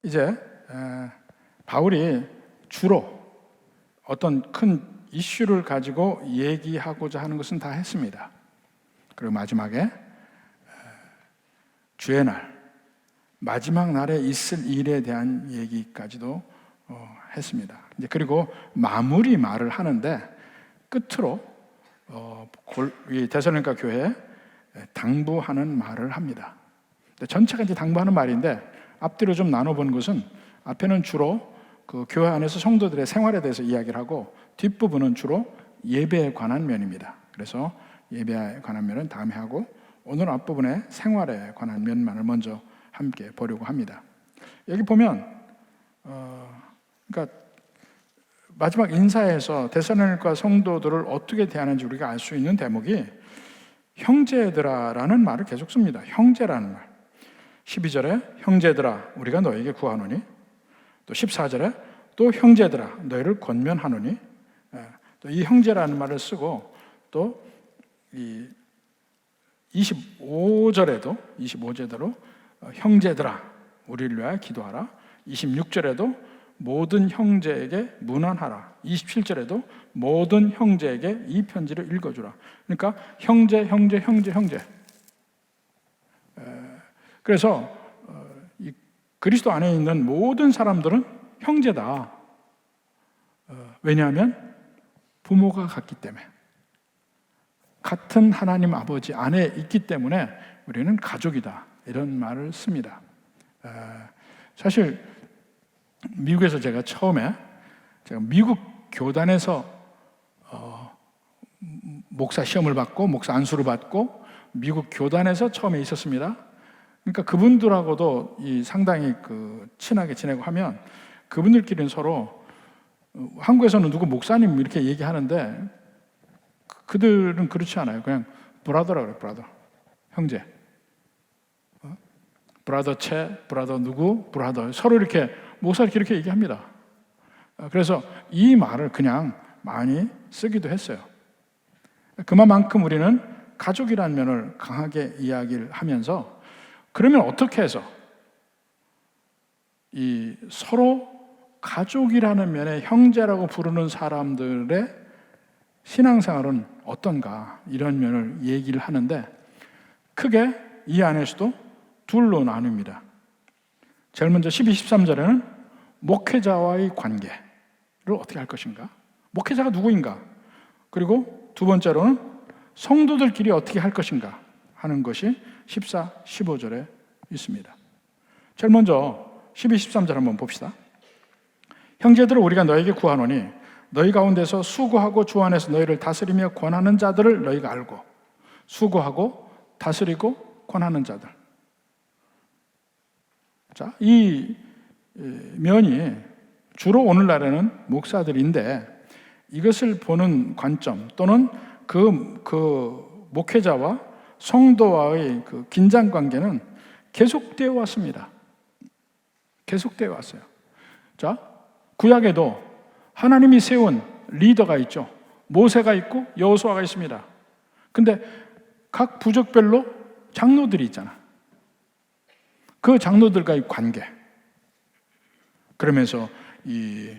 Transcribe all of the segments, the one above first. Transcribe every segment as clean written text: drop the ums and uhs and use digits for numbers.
이제 바울이 주로 어떤 큰 이슈를 가지고 얘기하고자 하는 것은 다 했습니다. 그리고 마지막에 주의 날, 마지막 날에 있을 일에 대한 얘기까지도 했습니다. 이제 그리고 마무리 말을 하는데 끝으로 이 데살로니가 교회에 당부하는 말을 합니다. 전체가 이제 당부하는 말인데 앞뒤로 좀 나눠본 것은 앞에는 주로 그 교회 안에서 성도들의 생활에 대해서 이야기를 하고 뒷부분은 주로 예배에 관한 면입니다. 그래서 예배에 관한 면은 다음에 하고 오늘 앞부분에 생활에 관한 면만을 먼저 함께 보려고 합니다. 여기 보면 그러니까 마지막 인사에서 데살로니가 성도들을 어떻게 대하는지 우리가 알 수 있는 대목이 형제들아라는 말을 계속 씁니다. 형제라는 말. 12절에 형제들아 우리가 너에게 구하노니, 또 14절에 또 형제들아 너희를 권면하노니, 또 이 형제라는 말을 쓰고 또 이 25절에도 형제들아 우리를 위하여 기도하라, 26절에도 모든 형제에게 문안하라, 27절에도 모든 형제에게 이 편지를 읽어주라. 그러니까 형제. 그래서 이 그리스도 안에 있는 모든 사람들은 형제다. 왜냐하면 부모가 같기 때문에, 같은 하나님 아버지 안에 있기 때문에 우리는 가족이다, 이런 말을 씁니다. 사실 미국에서 제가 미국 교단에서 목사 시험을 받고 목사 안수를 받고 미국 교단에서 처음에 있었습니다. 그러니까 그분들하고도 상당히 친하게 지내고 하면 그분들끼리는 서로 한국에서는 누구 목사님 이렇게 얘기하는데 그들은 그렇지 않아요. 그냥 브라더라고 그래요. 브라더, 형제. 브라더 채, 브라더 누구, 브라더 서로 이렇게 목사 이렇게 얘기합니다. 그래서 이 말을 그냥 많이 쓰기도 했어요. 그만큼 우리는 가족이라는 면을 강하게 이야기를 하면서, 그러면 어떻게 해서 이 서로 가족이라는 면에 형제라고 부르는 사람들의 신앙생활은 어떤가, 이런 면을 얘기를 하는데 크게 이 안에서도 둘로 나눕니다. 제일 먼저 12, 13절에는 목회자와의 관계를 어떻게 할 것인가, 목회자가 누구인가, 그리고 두 번째로는 성도들끼리 어떻게 할 것인가 하는 것이 14, 15절에 있습니다. 제일 먼저 12, 13절 한번 봅시다. 형제들을 우리가 너에게 구하노니 너희 가운데서 수고하고 주 안에서 너희를 다스리며 권하는 자들을 너희가 알고, 수고하고 다스리고 권하는 자들. 자, 이 면이 주로 오늘날에는 목사들인데 이것을 보는 관점 또는 그 목회자와 성도와의 그 긴장 관계는 계속되어 왔습니다. 계속되어 왔어요. 자, 구약에도 하나님이 세운 리더가 있죠. 모세가 있고 여호수아가 있습니다. 근데 각 부족별로 장로들이 있잖아. 그 장로들과의 관계. 그러면서 이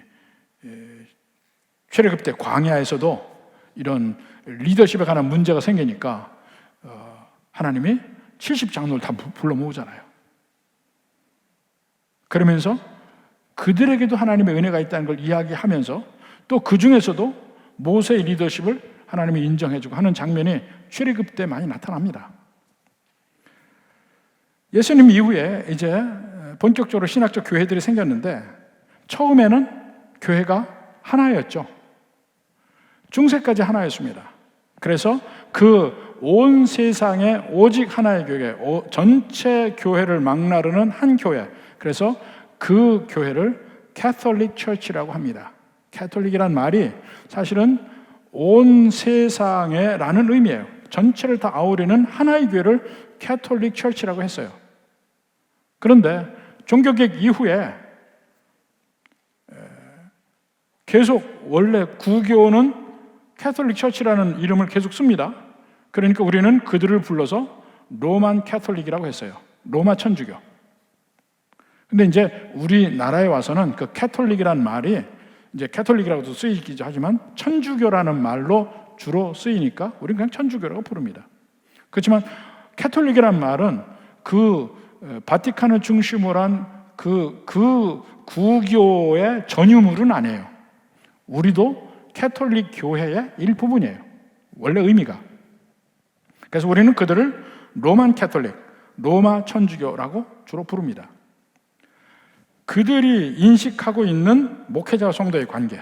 출애굽 때 광야에서도 이런 리더십에 관한 문제가 생기니까 하나님이 70장로를 다 불러 모으잖아요. 그러면서 그들에게도 하나님의 은혜가 있다는 걸 이야기하면서 또 그 중에서도 모세의 리더십을 하나님이 인정해주고 하는 장면이 출애굽 때 많이 나타납니다. 예수님 이후에 이제 본격적으로 신학적 교회들이 생겼는데 처음에는 교회가 하나였죠. 중세까지 하나였습니다. 그래서 그 온 세상에 오직 하나의 교회, 전체 교회를 막나르는 한 교회, 그래서 그 교회를 캐톨릭 처치라고 합니다. 캐톨릭이란 말이 사실은 온 세상에 라는 의미예요. 전체를 다 아우르는 하나의 교회를 캐톨릭 처치라고 했어요. 그런데 종교개혁 이후에 계속 원래 구교는 캐톨릭 처치라는 이름을 계속 씁니다. 그러니까 우리는 그들을 불러서 로만 캐톨릭이라고 했어요. 로마 천주교. 근데 이제 우리나라에 와서는 그 캐톨릭이라는 말이 이제 캐톨릭이라고도 쓰이기도 하지만 천주교라는 말로 주로 쓰이니까 우리는 그냥 천주교라고 부릅니다. 그렇지만 캐톨릭이라는 말은 그 바티칸을 중심으로 한 그 구교의 전유물은 아니에요. 우리도 캐톨릭 교회의 일부분이에요. 원래 의미가. 그래서 우리는 그들을 로만 캐톨릭, 로마 천주교라고 주로 부릅니다. 그들이 인식하고 있는 목회자와 성도의 관계,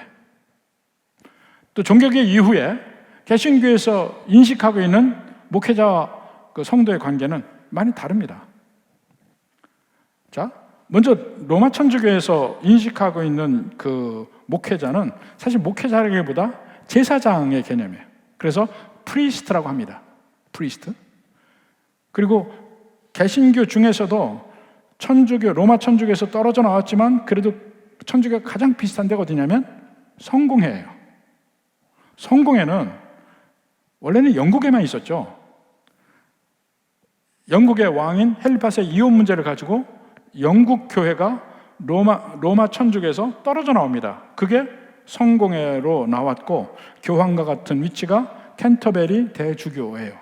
또 종교개혁 이후에 개신교에서 인식하고 있는 목회자와 그 성도의 관계는 많이 다릅니다. 자, 먼저 로마 천주교에서 인식하고 있는 그 목회자는 사실 목회자라기보다 제사장의 개념이에요. 그래서 프리스트라고 합니다. 프리스트. 그리고 개신교 중에서도 천주교, 로마 천주교에서 떨어져 나왔지만 그래도 천주교가 가장 비슷한 데가 어디냐면 성공회예요. 성공회는 원래는 영국에만 있었죠. 영국의 왕인 헬리파스의 이혼 문제를 가지고 영국 교회가 로마 천주교에서 떨어져 나옵니다. 그게 성공회로 나왔고 교황과 같은 위치가 캔터베리 대주교예요.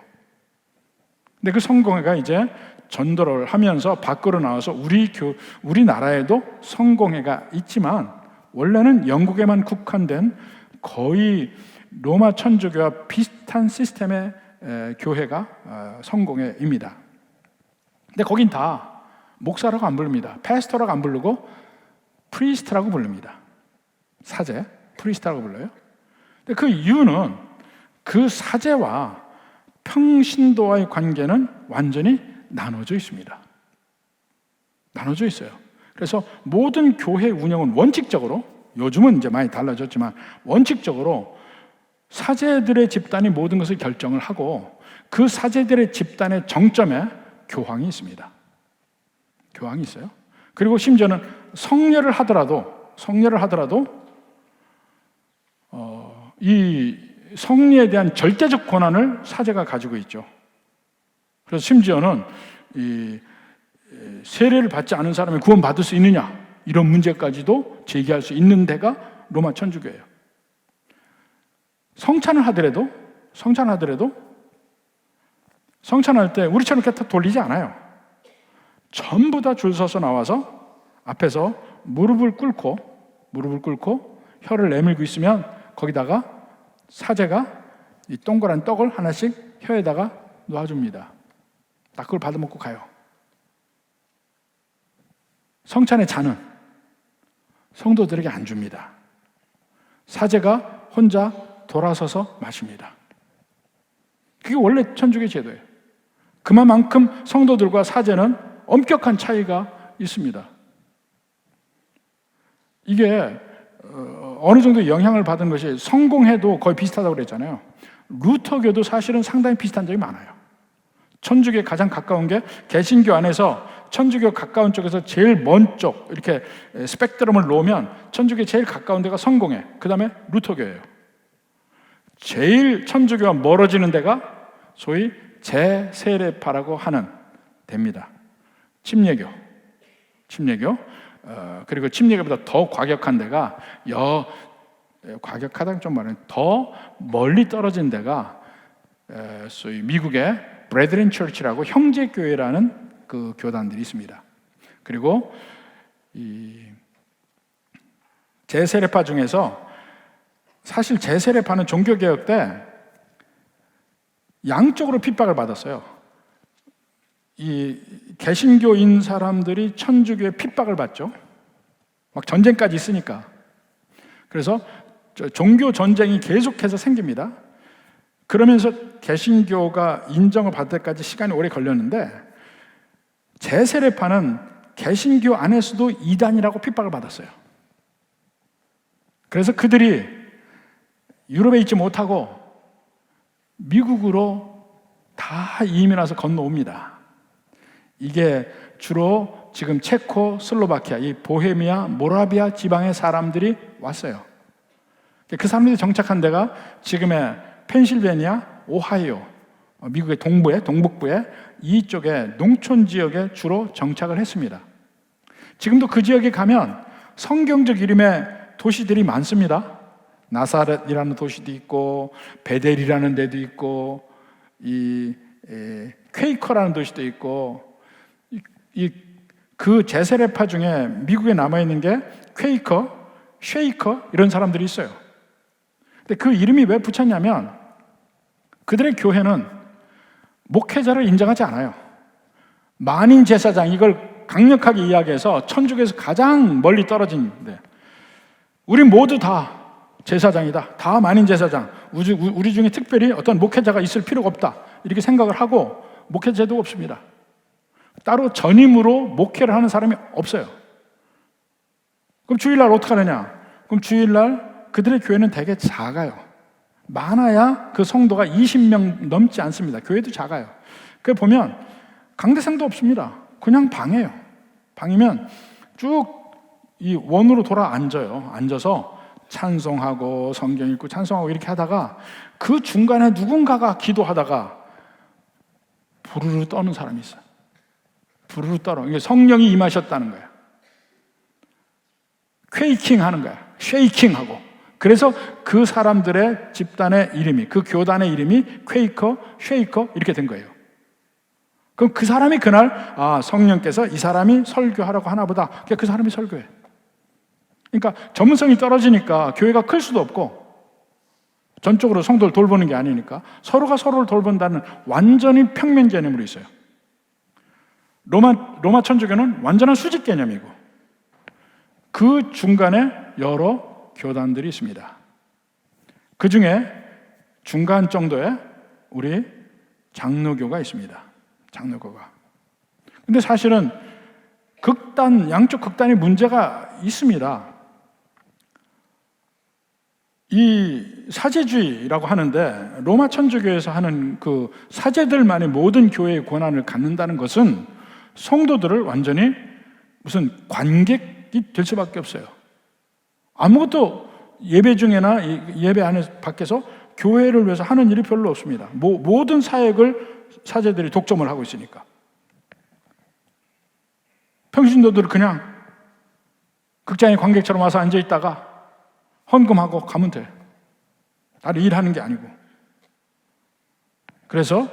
근데 그 성공회가 이제 전도를 하면서 밖으로 나와서 우리나라에도 성공회가 있지만 원래는 영국에만 국한된 거의 로마 천주교와 비슷한 시스템의 교회가 성공회입니다. 근데 거긴 다 목사라고 안 부릅니다. 패스터라고 안 부르고 프리스트라고 부릅니다. 사제, 프리스트라고 불러요. 근데 그 이유는 그 사제와 평신도와의 관계는 완전히 나눠져 있습니다. 나눠져 있어요. 그래서 모든 교회 운영은 원칙적으로, 요즘은 이제 많이 달라졌지만 원칙적으로 사제들의 집단이 모든 것을 결정을 하고 그 사제들의 집단의 정점에 교황이 있습니다. 교황이 있어요. 그리고 심지어는 성례를 하더라도 이 성례에 대한 절대적 권한을 사제가 가지고 있죠. 그래서 심지어는 이 세례를 받지 않은 사람이 구원받을 수 있느냐 이런 문제까지도 제기할 수 있는 데가 로마 천주교예요. 성찬을 하더라도 성찬할 때 우리처럼 이렇게 다 돌리지 않아요. 전부 다 줄 서서 나와서 앞에서 무릎을 꿇고 혀를 내밀고 있으면 거기다가 사제가 이 동그란 떡을 하나씩 혀에다가 놔줍니다. 딱 그걸 받아먹고 가요. 성찬의 잔은 성도들에게 안 줍니다. 사제가 혼자 돌아서서 마십니다. 그게 원래 천주교의 제도예요. 그만큼 성도들과 사제는 엄격한 차이가 있습니다. 이게 어느 정도 영향을 받은 것이 성공회도 거의 비슷하다고 그랬잖아요. 루터교도 사실은 상당히 비슷한 점이 많아요. 천주교에 가장 가까운 게 개신교 안에서 천주교 가까운 쪽에서 제일 먼 쪽 이렇게 스펙트럼을 놓으면 천주교에 제일 가까운 데가 성공회, 그 다음에 루터교예요. 제일 천주교와 멀어지는 데가 소위 제세례파라고 하는 데입니다. 침례교. 그리고 침례교보다 더 과격한 데가 과격하다는 좀 말하는 더 멀리 떨어진 데가 소위 미국의 브레드린 처치라고 형제교회라는 그 교단들이 있습니다. 그리고 이 제세례파 중에서 사실 제세례파는 종교개혁 때 양쪽으로 핍박을 받았어요. 이 개신교인 사람들이 천주교의 핍박을 받죠. 막 전쟁까지 있으니까. 그래서 종교 전쟁이 계속해서 생깁니다. 그러면서 개신교가 인정을 받을 때까지 시간이 오래 걸렸는데 제세례파는 개신교 안에서도 이단이라고 핍박을 받았어요. 그래서 그들이 유럽에 있지 못하고 미국으로 다 이민 와서 건너옵니다. 이게 주로 지금 체코, 슬로바키아, 이 보헤미아, 모라비아 지방의 사람들이 왔어요. 그 사람들이 정착한 데가 지금의 펜실베니아, 오하이오, 미국의 동북부에 이쪽에 농촌 지역에 주로 정착을 했습니다. 지금도 그 지역에 가면 성경적 이름의 도시들이 많습니다. 나사렛이라는 도시도 있고 베델이라는 데도 있고 퀘이커라는 도시도 있고 그 제세례파 중에 미국에 남아있는 게 퀘이커, 쉐이커 이런 사람들이 있어요. 근데 그 이름이 왜 붙였냐면 그들의 교회는 목회자를 인정하지 않아요. 만인 제사장, 이걸 강력하게 이야기해서 천주교에서 가장 멀리 떨어진데 우리 모두 다 제사장이다. 다 만인 제사장. 우리 중에 특별히 어떤 목회자가 있을 필요가 없다. 이렇게 생각을 하고 목회 제도가 없습니다. 따로 전임으로 목회를 하는 사람이 없어요. 그럼 주일날 어떻게 하느냐? 그럼 주일날 그들의 교회는 되게 작아요. 많아야 그 성도가 20명 넘지 않습니다. 교회도 작아요. 그 보면 강대상도 없습니다. 그냥 방이에요. 방이면 쭉 이 원으로 돌아 앉아요. 앉아서 찬송하고 성경 읽고 찬송하고 이렇게 하다가 그 중간에 누군가가 기도하다가 부르르 떠는 사람이 있어요. 부르르 떨어. 이게 성령이 임하셨다는 거예요. 퀘이킹 하는 거야. 쉐이킹 하고. 그래서 그 사람들의 집단의 이름이, 그 교단의 이름이 퀘이커, 쉐이커 이렇게 된 거예요. 그럼 그 사람이 그날 성령께서 이 사람이 설교하라고 하나 보다. 그러니까 그 사람이 설교해. 그러니까 전문성이 떨어지니까 교회가 클 수도 없고 전적으로 성도를 돌보는 게 아니니까 서로가 서로를 돌본다는 완전히 평면 개념으로 있어요. 로마 천주교는 완전한 수직 개념이고 그 중간에 여러 교단들이 있습니다. 그 중에 중간 정도의 우리 장로교가 있습니다. 장로교가. 근데 사실은 양쪽 극단의 문제가 있습니다. 이 사제주의라고 하는데 로마 천주교에서 하는 그 사제들만이 모든 교회의 권한을 갖는다는 것은 성도들을 완전히 무슨 관객이 될 수밖에 없어요. 아무것도 예배 중에나 예배 안에서 밖에서 교회를 위해서 하는 일이 별로 없습니다. 모든 사역을 사제들이 독점을 하고 있으니까. 평신도들은 그냥 극장의 관객처럼 와서 앉아있다가 헌금하고 가면 돼. 다른 일하는 게 아니고. 그래서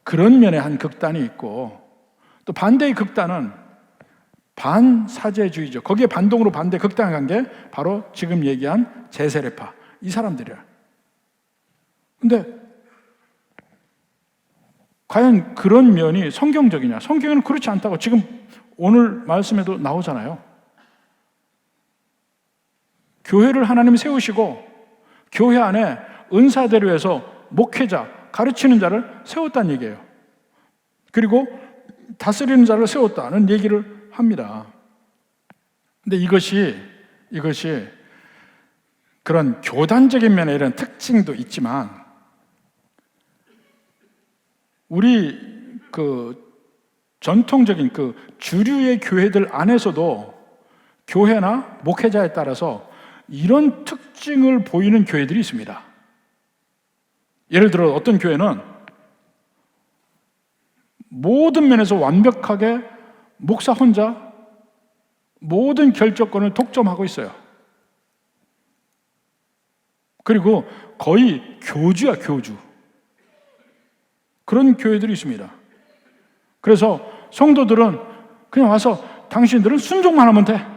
그런 면에 한 극단이 있고 또 반대의 극단은 반사제주의죠. 거기에 반동으로 반대 극단에 간 게 바로 지금 얘기한 제세례파 이 사람들이야. 근데 과연 그런 면이 성경적이냐? 성경에는 그렇지 않다고 지금 오늘 말씀에도 나오잖아요. 교회를 하나님이 세우시고 교회 안에 은사대로 해서 목회자, 가르치는 자를 세웠다는 얘기예요. 그리고 다스리는 자를 세웠다는 얘기를 합니다. 근데 이것이 그런 교단적인 면에 이런 특징도 있지만 우리 그 전통적인 그 주류의 교회들 안에서도 교회나 목회자에 따라서 이런 특징을 보이는 교회들이 있습니다. 예를 들어 어떤 교회는 모든 면에서 완벽하게 목사 혼자 모든 결정권을 독점하고 있어요. 그리고 거의 교주야, 교주. 그런 교회들이 있습니다. 그래서 성도들은 그냥 와서 당신들은 순종만 하면 돼.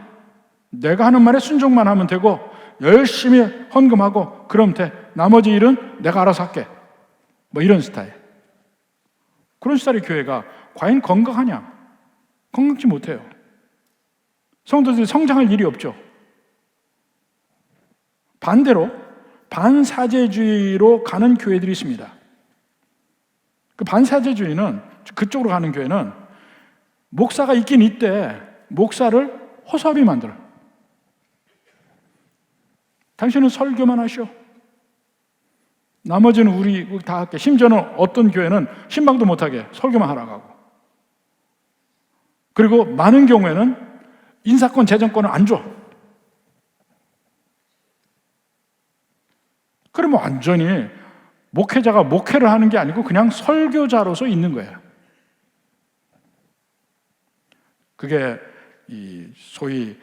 내가 하는 말에 순종만 하면 되고 열심히 헌금하고 그러면 돼. 나머지 일은 내가 알아서 할게. 뭐 이런 스타일. 그런 스타일의 교회가 과연 건강하냐? 건강치 못해요. 성도들이 성장할 일이 없죠. 반대로 반사제주의로 가는 교회들이 있습니다. 그 반사제주의는 그쪽으로 가는 교회는 목사가 있긴 있대. 목사를 허수아비 만들어. 당신은 설교만 하시오. 나머지는 우리 다 할게. 심지어는 어떤 교회는 신방도 못하게 설교만 하라고 하고. 그리고 많은 경우에는 인사권, 재정권을 안 줘. 그러면 완전히 목회자가 목회를 하는 게 아니고 그냥 설교자로서 있는 거예요. 그게 소위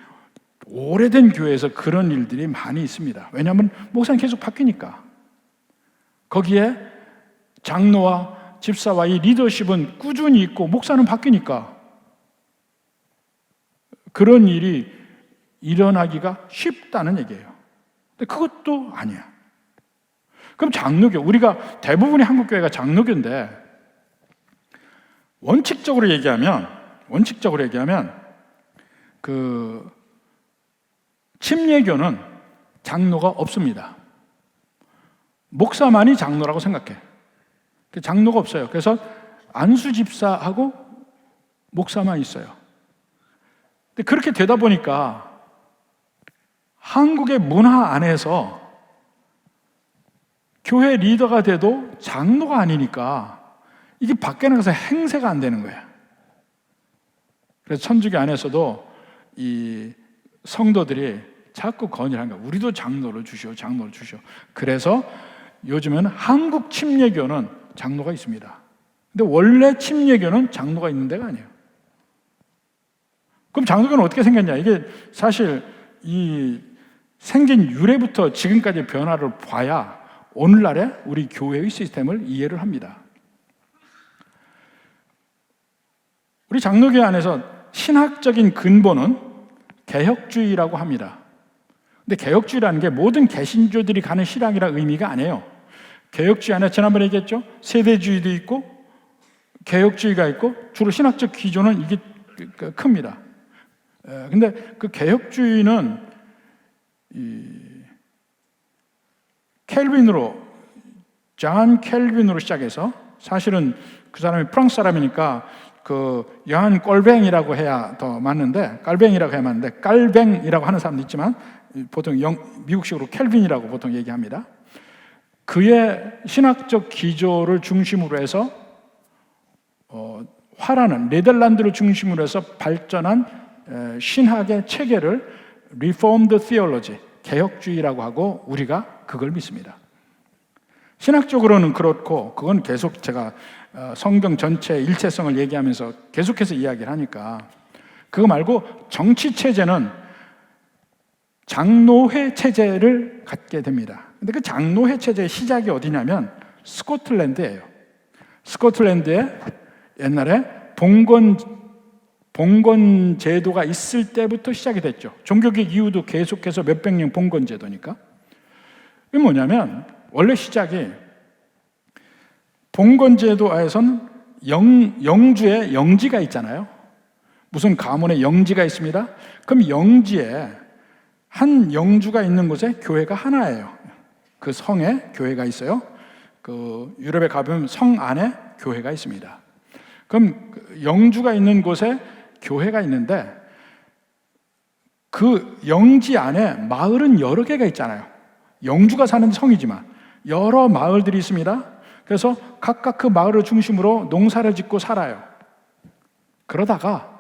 오래된 교회에서 그런 일들이 많이 있습니다. 왜냐하면 목사는 계속 바뀌니까. 거기에 장로와 집사와 이 리더십은 꾸준히 있고 목사는 바뀌니까 그런 일이 일어나기가 쉽다는 얘기예요. 근데 그것도 아니야. 그럼 장로교, 우리가 대부분의 한국교회가 장로교인데 원칙적으로 얘기하면 그 침례교는 장로가 없습니다. 목사만이 장로라고 생각해. 장로가 없어요. 그래서 안수 집사하고 목사만 있어요. 근데 그렇게 되다 보니까 한국의 문화 안에서 교회 리더가 돼도 장로가 아니니까 이게 밖에 나가서 행세가 안 되는 거예요. 그래서 천주교 안에서도 이 성도들이 자꾸 건의하는 거예요. 우리도 장로를 주시오. 그래서 요즘은 한국 침례교는 장로가 있습니다. 근데 원래 침례교는 장로가 있는 데가 아니에요. 그럼 장로교는 어떻게 생겼냐? 이게 사실 이 생긴 유래부터 지금까지 변화를 봐야 오늘날의 우리 교회의 시스템을 이해를 합니다. 우리 장로교 안에서 신학적인 근본은 개혁주의라고 합니다. 근데 개혁주의라는 게 모든 개신교들이 가는 신앙이라는 의미가 아니에요. 개혁주의 안에 지난번에 얘기했죠. 세대주의도 있고 개혁주의가 있고 주로 신학적 기조는 이게 큽니다. 근데 그 개혁주의는 존 켈빈으로 시작해서 사실은 그 사람이 프랑스 사람이니까 그 요한 꼴뱅이라고 해야 더 맞는데 깔뱅이라고 하는 사람도 있지만 보통 미국식으로 켈빈이라고 보통 얘기합니다. 그의 신학적 기조를 중심으로 해서 화라는 네덜란드를 중심으로 해서 발전한 신학의 체계를 Reformed Theology, 개혁주의라고 하고 우리가 그걸 믿습니다. 신학적으로는 그렇고 그건 계속 제가 성경 전체의 일체성을 얘기하면서 계속해서 이야기를 하니까 그거 말고 정치 체제는 장로회 체제를 갖게 됩니다. 근데 그 장로회 체제의 시작이 어디냐면 스코틀랜드예요. 스코틀랜드에 옛날에 봉건 제도가 있을 때부터 시작이 됐죠. 종교개혁 이후도 계속해서 몇백 년 봉건 제도니까. 이게 뭐냐면 원래 시작이 봉건 제도에선 영주에 영지가 있잖아요. 무슨 가문에 영지가 있습니다. 그럼 영지에 한 영주가 있는 곳에 교회가 하나예요. 그 성에 교회가 있어요. 그 유럽에 가보면 성 안에 교회가 있습니다. 그럼 영주가 있는 곳에 교회가 있는데 그 영지 안에 마을은 여러 개가 있잖아요. 영주가 사는 성이지만 여러 마을들이 있습니다. 그래서 각각 그 마을을 중심으로 농사를 짓고 살아요. 그러다가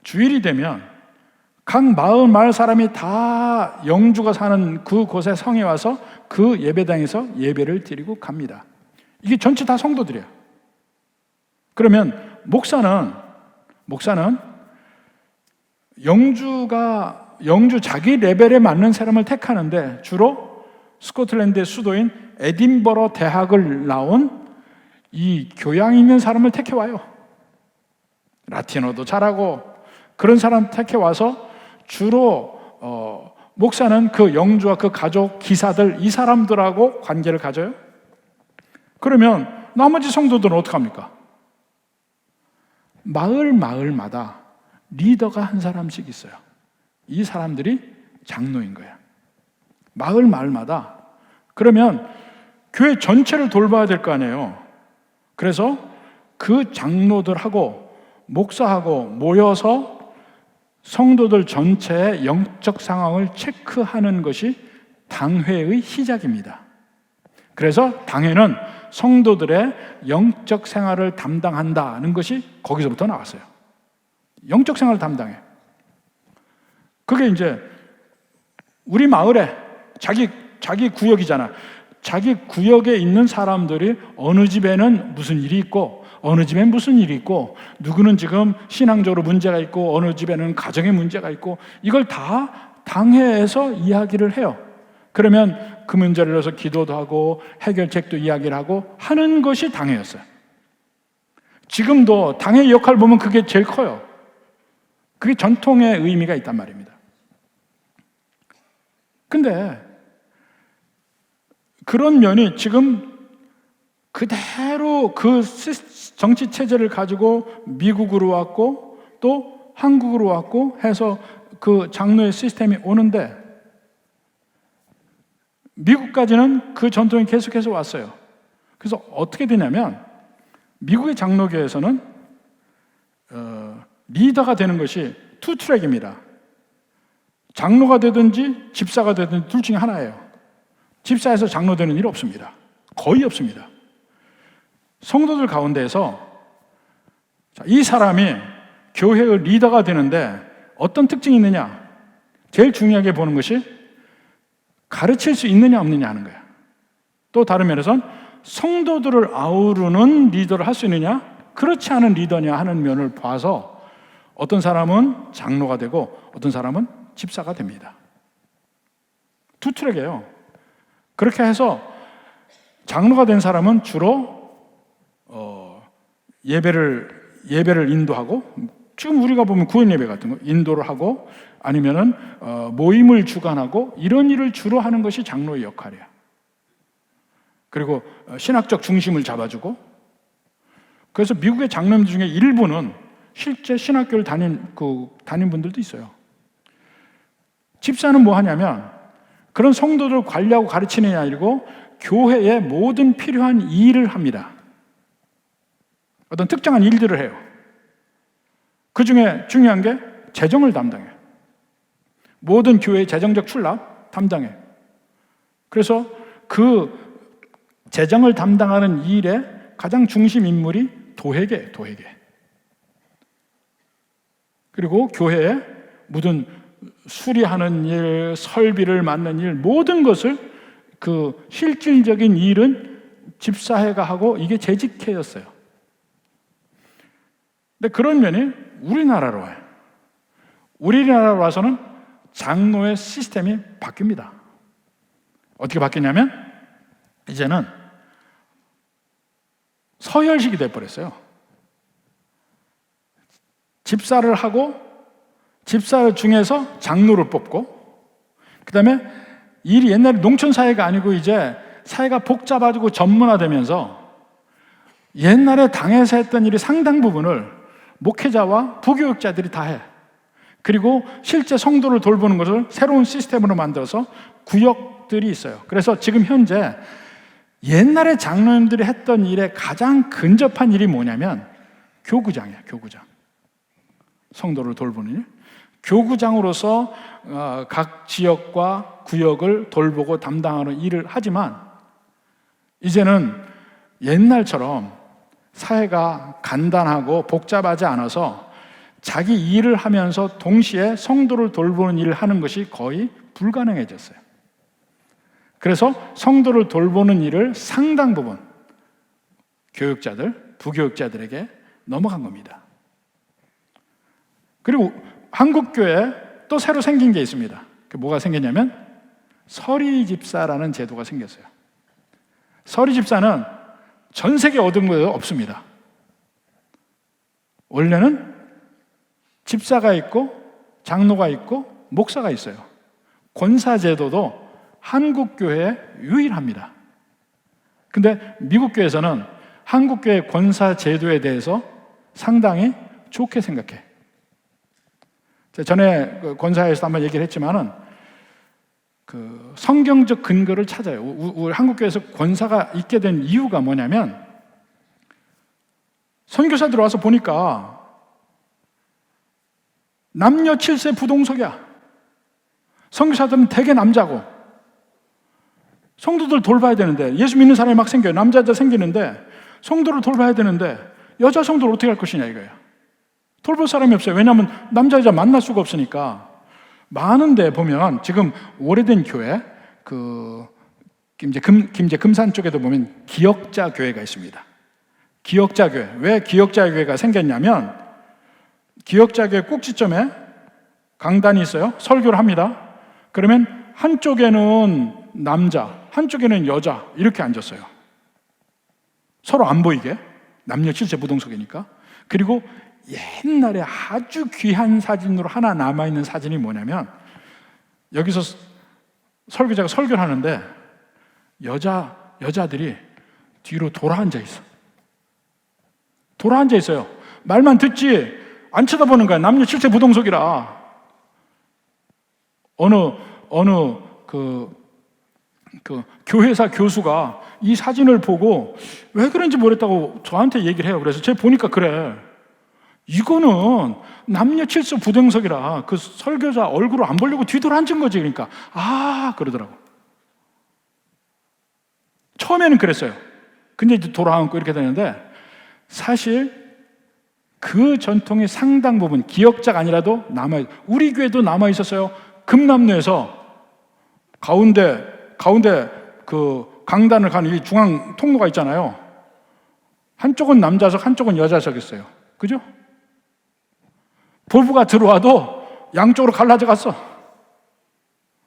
주일이 되면 각 마을 사람이 다 영주가 사는 그곳에 성에 와서 그 예배당에서 예배를 드리고 갑니다. 이게 전체 다 성도들이에요. 그러면 목사는 영주 자기 레벨에 맞는 사람을 택하는데 주로 스코틀랜드의 수도인 에딘버러 대학을 나온 이 교양 있는 사람을 택해와요. 라틴어도 잘하고 그런 사람 택해와서 주로 목사는 그 영주와 그 가족, 기사들 이 사람들하고 관계를 가져요. 그러면 나머지 성도들은 어떡합니까? 마을마다 리더가 한 사람씩 있어요. 이 사람들이 장로인 거예요. 마을마다. 그러면 교회 전체를 돌봐야 될 거 아니에요. 그래서 그 장로들하고 목사하고 모여서 성도들 전체의 영적 상황을 체크하는 것이 당회의 시작입니다. 그래서 당회는 성도들의 영적 생활을 담당한다는 것이 거기서부터 나왔어요. 영적 생활을 담당해. 그게 이제 우리 마을에 자기 구역이잖아. 자기 구역에 있는 사람들이 어느 집에는 무슨 일이 있고 어느 집엔 무슨 일이 있고, 누구는 지금 신앙적으로 문제가 있고, 어느 집에는 가정에 문제가 있고, 이걸 다 당회에서 이야기를 해요. 그러면 그 문제를 위해서 기도도 하고 해결책도 이야기를 하고 하는 것이 당회였어요. 지금도 당회의 역할 보면 그게 제일 커요. 그게 전통의 의미가 있단 말입니다. 근데 그런 면이 지금 그대로 그 정치 체제를 가지고 미국으로 왔고 또 한국으로 왔고 해서 그 장로의 시스템이 오는데, 미국까지는 그 전통이 계속해서 왔어요. 그래서 어떻게 되냐면 미국의 장로교에서는 리더가 되는 것이 투 트랙입니다. 장로가 되든지 집사가 되든지 둘 중에 하나예요. 집사에서 장로 되는 일 없습니다. 거의 없습니다. 성도들 가운데에서 이 사람이 교회의 리더가 되는데 어떤 특징이 있느냐? 제일 중요하게 보는 것이 가르칠 수 있느냐 없느냐 하는 거야. 또 다른 면에서는 성도들을 아우르는 리더를 할 수 있느냐, 그렇지 않은 리더냐 하는 면을 봐서 어떤 사람은 장로가 되고 어떤 사람은 집사가 됩니다. 두 트랙이에요. 그렇게 해서 장로가 된 사람은 주로 예배를 인도하고, 지금 우리가 보면 구원 예배 같은 거 인도를 하고, 아니면은 모임을 주관하고, 이런 일을 주로 하는 것이 장로의 역할이야. 그리고 신학적 중심을 잡아주고. 그래서 미국의 장로님 중에 일부는 실제 신학교를 다닌 분들도 있어요. 집사는 뭐 하냐면 그런 성도들을 관리하고 가르치는 게 아니고 교회의 모든 필요한 일을 합니다. 어떤 특정한 일들을 해요. 그 중에 중요한 게 재정을 담당해요. 모든 교회의 재정적 출납 담당해요. 그래서 그 재정을 담당하는 일의 가장 중심 인물이 도회계. 그리고 교회에 모든 수리하는 일, 설비를 맡는 일, 모든 것을 그 실질적인 일은 집사회가 하고, 이게 재직회였어요. 근데 그런 면이 우리나라로 와요. 우리나라로 와서는 장로의 시스템이 바뀝니다. 어떻게 바뀌냐면 이제는 서열식이 돼버렸어요. 집사를 하고 집사 중에서 장로를 뽑고, 그 다음에 일이 옛날에 농촌 사회가 아니고 이제 사회가 복잡해지고 전문화되면서 옛날에 당에서 했던 일이 상당 부분을 목회자와 부교육자들이 다 해. 그리고 실제 성도를 돌보는 것을 새로운 시스템으로 만들어서 구역들이 있어요. 그래서 지금 현재 옛날에 장로님들이 했던 일에 가장 근접한 일이 뭐냐면 교구장이에요. 교구장. 성도를 돌보는 일. 교구장으로서 각 지역과 구역을 돌보고 담당하는 일을 하지만, 이제는 옛날처럼 사회가 간단하고 복잡하지 않아서 자기 일을 하면서 동시에 성도를 돌보는 일을 하는 것이 거의 불가능해졌어요. 그래서 성도를 돌보는 일을 상당 부분 교육자들, 부교육자들에게 넘어간 겁니다. 그리고 한국교회에 또 새로 생긴 게 있습니다. 그게 뭐가 생겼냐면 서리집사라는 제도가 생겼어요. 서리집사는 전 세계 어떤 곳에도 없습니다. 원래는 집사가 있고 장로가 있고 목사가 있어요. 권사제도도 한국교회에 유일합니다. 근데 미국교회에서는 한국교회 권사제도에 대해서 상당히 좋게 생각해. 전에 권사회에서 한번 얘기를 했지만은 그 성경적 근거를 찾아요. 우리 한국교회에서 권사가 있게 된 이유가 뭐냐면, 선교사들 와서 보니까 남녀 7세 부동석이야. 선교사들은 대개 남자고, 성도들 돌봐야 되는데, 예수 믿는 사람이 막 생겨요. 남자자 생기는데 성도를 돌봐야 되는데 여자 성도를 어떻게 할 것이냐 이거예요. 돌볼 사람이 없어요. 왜냐하면 남자 여자 만날 수가 없으니까. 많은데 보면 지금 오래된 교회, 이제 금산 쪽에도 보면 기역자 교회가 있습니다. 기역자교회. 왜 기역자교회가 생겼냐면 기역자교회 꼭지점에 강단이 있어요. 설교를 합니다. 그러면 한쪽에는 남자, 한쪽에는 여자 이렇게 앉았어요. 서로 안 보이게. 남녀 칠세 부동석이니까. 그리고 옛날에 아주 귀한 사진으로 하나 남아있는 사진이 뭐냐면 여기서 설교자가 설교를 하는데 여자들이 뒤로 돌아앉아 있어. 돌아앉아 있어요. 말만 듣지 안 쳐다보는 거야. 남녀 칠세 부동석이라. 어느 교회사 교수가 이 사진을 보고 왜 그런지 모르겠다고 저한테 얘기를 해요. 그래서 제가 보니까 그래. 이거는 남녀 칠세 부동석이라 그 설교자 얼굴을 안 보려고 뒤돌아앉은 거지. 그러니까 그러더라고. 처음에는 그랬어요. 근데 이제 돌아앉고 이렇게 되는데 사실 그 전통의 상당 부분 기역자가 아니라도 우리 교회도 남아 있었어요. 금남로에서 가운데 그 강단을 가는 이 중앙 통로가 있잖아요. 한쪽은 남자석, 한쪽은 여자석이었어요. 그죠? 부부가 들어와도 양쪽으로 갈라져 갔어.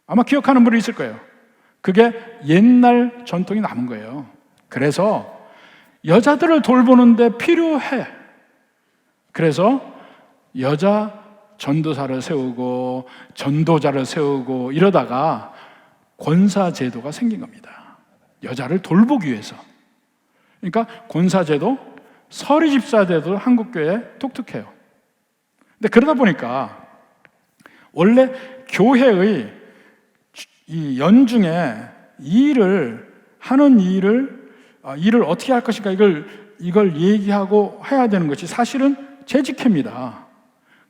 아마 기억하는 분이 있을 거예요. 그게 옛날 전통이 남은 거예요. 그래서 여자들을 돌보는데 필요해. 그래서 여자 전도사를 세우고 전도자를 세우고 이러다가 권사제도가 생긴 겁니다. 여자를 돌보기 위해서. 그러니까 권사제도, 서리집사제도 한국교회에 독특해요. 근데 그러다 보니까 원래 교회의 이 연중에 하는 일을 어떻게 할 것인가 이걸 얘기하고 해야 되는 것이 사실은 재직회입니다.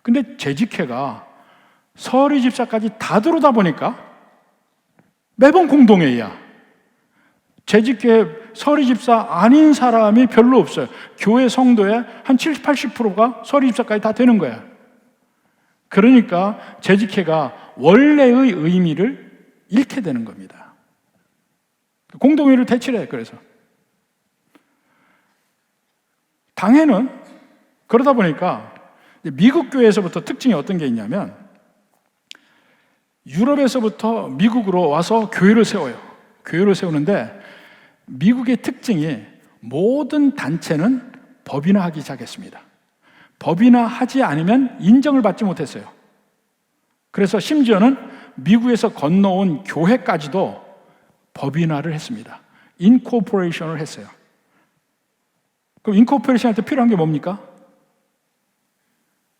근데 재직회가 서리집사까지 다 들어오다 보니까 매번 공동회의야. 재직회 서리집사 아닌 사람이 별로 없어요. 교회 성도의 한 70, 80%가 서리집사까지 다 되는 거야. 그러니까 재직회가 원래의 의미를 잃게 되는 겁니다. 공동회의를 대치해. 그래서 당회는 그러다 보니까 미국 교회에서부터 특징이 어떤 게 있냐면 유럽에서부터 미국으로 와서 교회를 세워요. 교회를 세우는데 미국의 특징이 모든 단체는 법인화하기 시작했습니다. 법인화하지 않으면 인정을 받지 못했어요. 그래서 심지어는 미국에서 건너온 교회까지도 법인화를 했습니다. 인코퍼레이션을 했어요. 그럼 인코퍼레이션 할 때 필요한 게 뭡니까?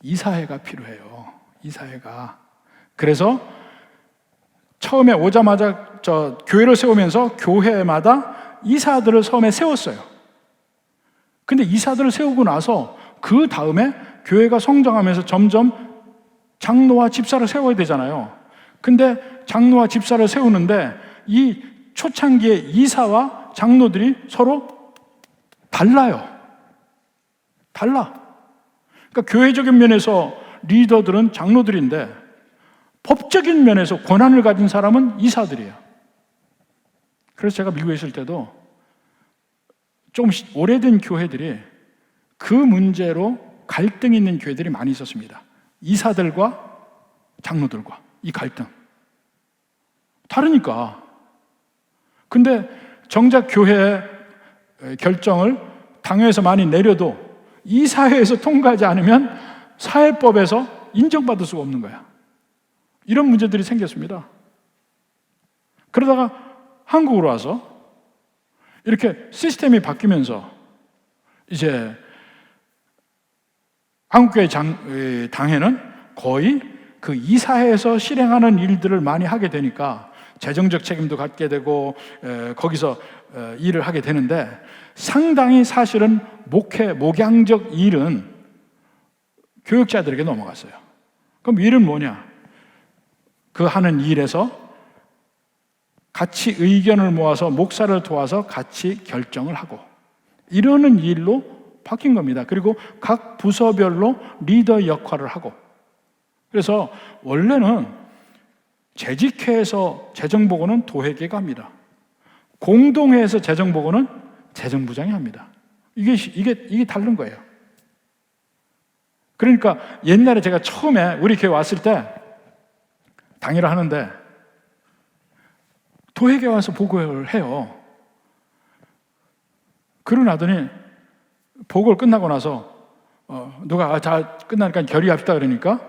이사회가 필요해요. 이사회가. 그래서 처음에 오자마자 교회를 세우면서 교회마다 이사들을 처음에 세웠어요. 근데 이사들을 세우고 나서 그 다음에 교회가 성장하면서 점점 장로와 집사를 세워야 되잖아요. 근데 장로와 집사를 세우는데 이 초창기에 이사와 장로들이 서로 달라요. 달라. 그러니까 교회적인 면에서 리더들은 장로들인데 법적인 면에서 권한을 가진 사람은 이사들이에요. 그래서 제가 미국에 있을 때도 좀 오래된 교회들이 그 문제로 갈등이 있는 교회들이 많이 있었습니다. 이사들과 장로들과 이 갈등. 다르니까. 근데 정작 교회 결정을 당회에서 많이 내려도 이 사회에서 통과하지 않으면 사회법에서 인정받을 수가 없는 거야. 이런 문제들이 생겼습니다. 그러다가 한국으로 와서 이렇게 시스템이 바뀌면서 이제 한국교회 당회는 거의 그 이사회에서 실행하는 일들을 많이 하게 되니까 재정적 책임도 갖게 되고 거기서 일을 하게 되는데 상당히 사실은 목양적 일은 교육자들에게 넘어갔어요. 그럼 일은 뭐냐? 그 하는 일에서 같이 의견을 모아서 목사를 도와서 같이 결정을 하고 이러는 일로 바뀐 겁니다. 그리고 각 부서별로 리더 역할을 하고 그래서 원래는 재직회에서 재정보고는 도회계가 합니다. 공동회에서 재정보고는 재정부장이 합니다. 이게 다른 거예요. 그러니까 옛날에 제가 처음에 우리 교회 왔을 때 당회를 하는데 도회계 와서 보고를 해요. 그러고 나더니 보고를 끝나고 나서 누가 다 끝나니까 결의합시다 그러니까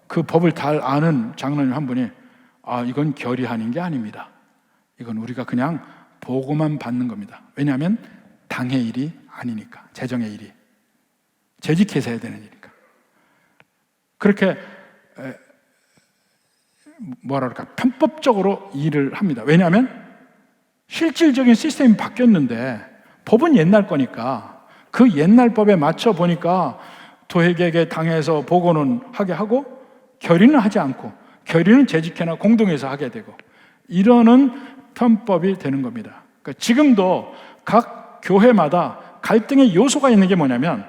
그 법을 잘 아는 장로님 한 분이 이건 결의하는 게 아닙니다. 이건 우리가 그냥 보고만 받는 겁니다. 왜냐하면 당의 일이 아니니까, 재정의 일이 재직해서 해야 되는 일이니까. 그렇게 편법적으로 일을 합니다. 왜냐하면 실질적인 시스템이 바뀌었는데 법은 옛날 거니까 그 옛날 법에 맞춰 보니까 도회계에게 당해서 보고는 하게 하고 결의는 하지 않고 결의는 재직회나 공동에서 하게 되고 이러는 편법이 되는 겁니다. 그러니까 지금도 각 교회마다 갈등의 요소가 있는 게 뭐냐면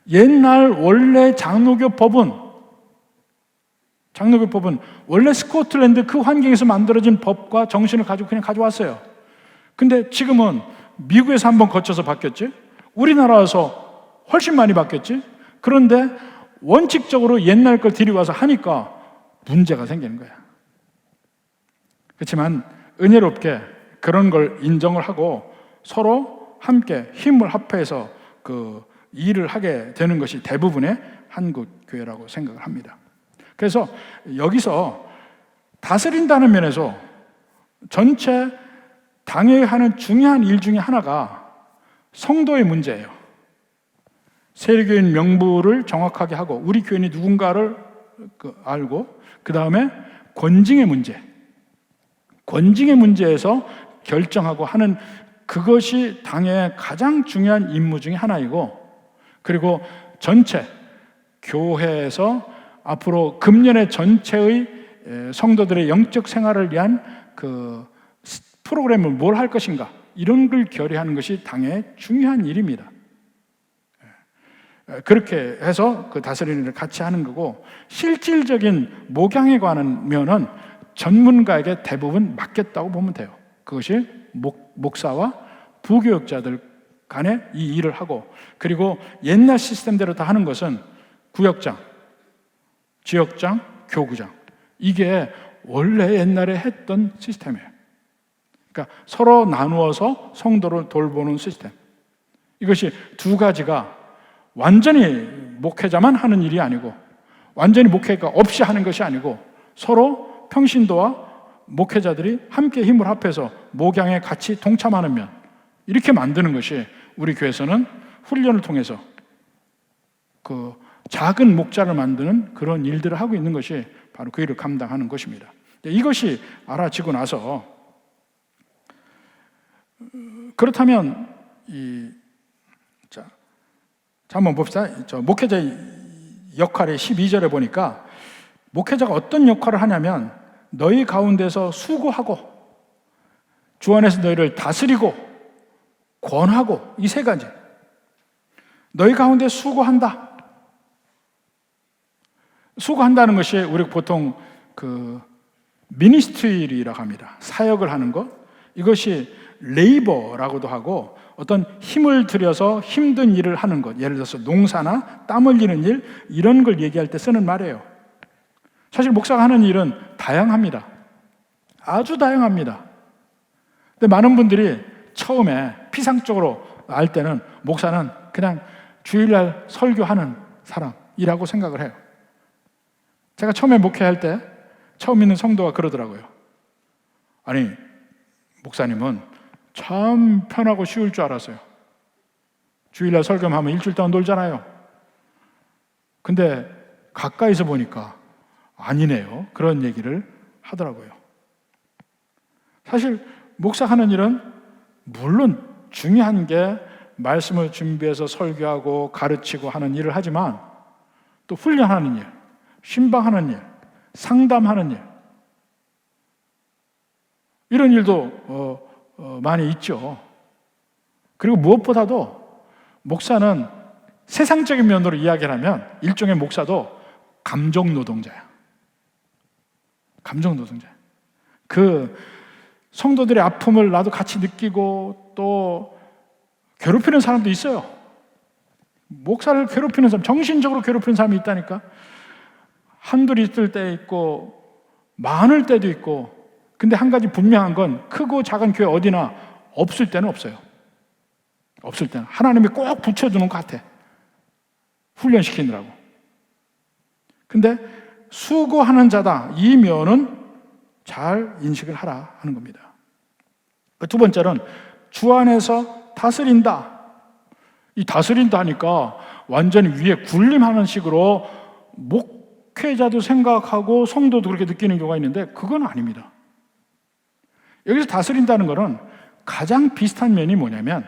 옛날 원래 장로교법은 원래 스코틀랜드 그 환경에서 만들어진 법과 정신을 가지고 그냥 가져왔어요. 근데 지금은 미국에서 한번 거쳐서 바뀌었지, 우리나라 와서 훨씬 많이 바뀌었지. 그런데 원칙적으로 옛날 걸 데리고 와서 하니까 문제가 생기는 거야. 그렇지만 은혜롭게 그런 걸 인정을 하고 서로 함께 힘을 합해서 그 일을 하게 되는 것이 대부분의 한국 교회라고 생각을 합니다. 그래서 여기서 다스린다는 면에서 전체 당회에 하는 중요한 일 중에 하나가 성도의 문제예요. 세례교인 명부를 정확하게 하고 우리 교인이 누군가를 알고 그 다음에 권징의 문제에서 결정하고 하는 그것이 당회의 가장 중요한 임무 중에 하나이고, 그리고 전체 교회에서 앞으로 금년의 전체의 성도들의 영적 생활을 위한 그 프로그램을 뭘 할 것인가 이런 걸 결의하는 것이 당의 중요한 일입니다. 그렇게 해서 그 다스리는 일을 같이 하는 거고, 실질적인 목양에 관한 면은 전문가에게 대부분 맡겼다고 보면 돼요. 그것이 목사와 부교역자들 간에 이 일을 하고, 그리고 옛날 시스템대로 다 하는 것은 구역장, 지역장, 교구장, 이게 원래 옛날에 했던 시스템이에요. 그러니까 서로 나누어서 성도를 돌보는 시스템. 이것이 두 가지가 완전히 목회자만 하는 일이 아니고 완전히 목회가 없이 하는 것이 아니고 서로 평신도와 목회자들이 함께 힘을 합해서 목양에 같이 동참하는 면, 이렇게 만드는 것이 우리 교회에서는 훈련을 통해서 그 작은 목자를 만드는 그런 일들을 하고 있는 것이 바로 그 일을 감당하는 것입니다. 이것이 알아지고 나서 그렇다면 자 한번 봅시다. 목회자의 역할의 12절에 보니까 목회자가 어떤 역할을 하냐면 너희 가운데서 수고하고 주 안에서 너희를 다스리고 권하고, 이 세 가지. 너희 가운데 수고한다. 수고한다는 것이 우리 보통 그 미니스트리라고 합니다. 사역을 하는 것. 이것이 레이버라고도 하고 어떤 힘을 들여서 힘든 일을 하는 것, 예를 들어서 농사나 땀 흘리는 일, 이런 걸 얘기할 때 쓰는 말이에요. 사실 목사가 하는 일은 다양합니다. 아주 다양합니다. 근데 많은 분들이 처음에 피상적으로 알 때는 목사는 그냥 주일날 설교하는 사람이라고 생각을 해요. 제가 처음에 목회할 때 처음 있는 성도가 그러더라고요. 아니, 목사님은 참 편하고 쉬울 줄 알았어요. 주일날 설교하면 일주일 동안 놀잖아요. 근데 가까이서 보니까 아니네요. 그런 얘기를 하더라고요. 사실 목사 하는 일은 물론 중요한 게 말씀을 준비해서 설교하고 가르치고 하는 일을 하지만 또 훈련하는 일, 신방하는 일, 상담하는 일, 이런 일도 많이 있죠. 그리고 무엇보다도 목사는 세상적인 면으로 이야기를 하면 일종의 목사도 감정 노동자야. 감정 노동자. 그 성도들의 아픔을 나도 같이 느끼고 또 괴롭히는 사람도 있어요. 목사를 괴롭히는 사람, 정신적으로 괴롭히는 사람이 있다니까. 한둘 있을 때 있고 많을 때도 있고. 근데 한 가지 분명한 건 크고 작은 교회 어디나 없을 때는 없어요. 없을 때는 하나님이 꼭 붙여주는 것 같아. 훈련시키느라고. 근데 수고하는 자다, 이 면은 잘 인식을 하라 하는 겁니다. 두 번째는 주 안에서 다스린다. 이 다스린다 하니까 완전히 위에 군림하는 식으로 목회자도 생각하고 성도도 그렇게 느끼는 경우가 있는데 그건 아닙니다. 여기서 다스린다는 것은 가장 비슷한 면이 뭐냐면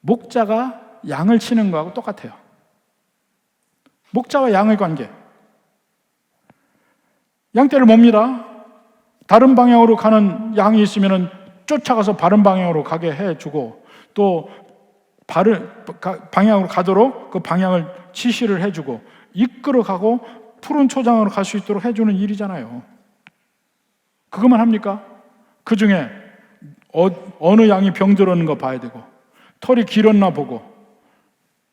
목자가 양을 치는 거하고 똑같아요. 목자와 양의 관계. 양떼를 몹니다. 다른 방향으로 가는 양이 있으면 쫓아가서 바른 방향으로 가게 해주고 또 바른 방향으로 가도록 그 방향을 지시를 해주고 이끌어가고 푸른 초장으로 갈 수 있도록 해주는 일이잖아요. 그것만 합니까? 그 중에 어느 양이 병들었는 거 봐야 되고 털이 길었나 보고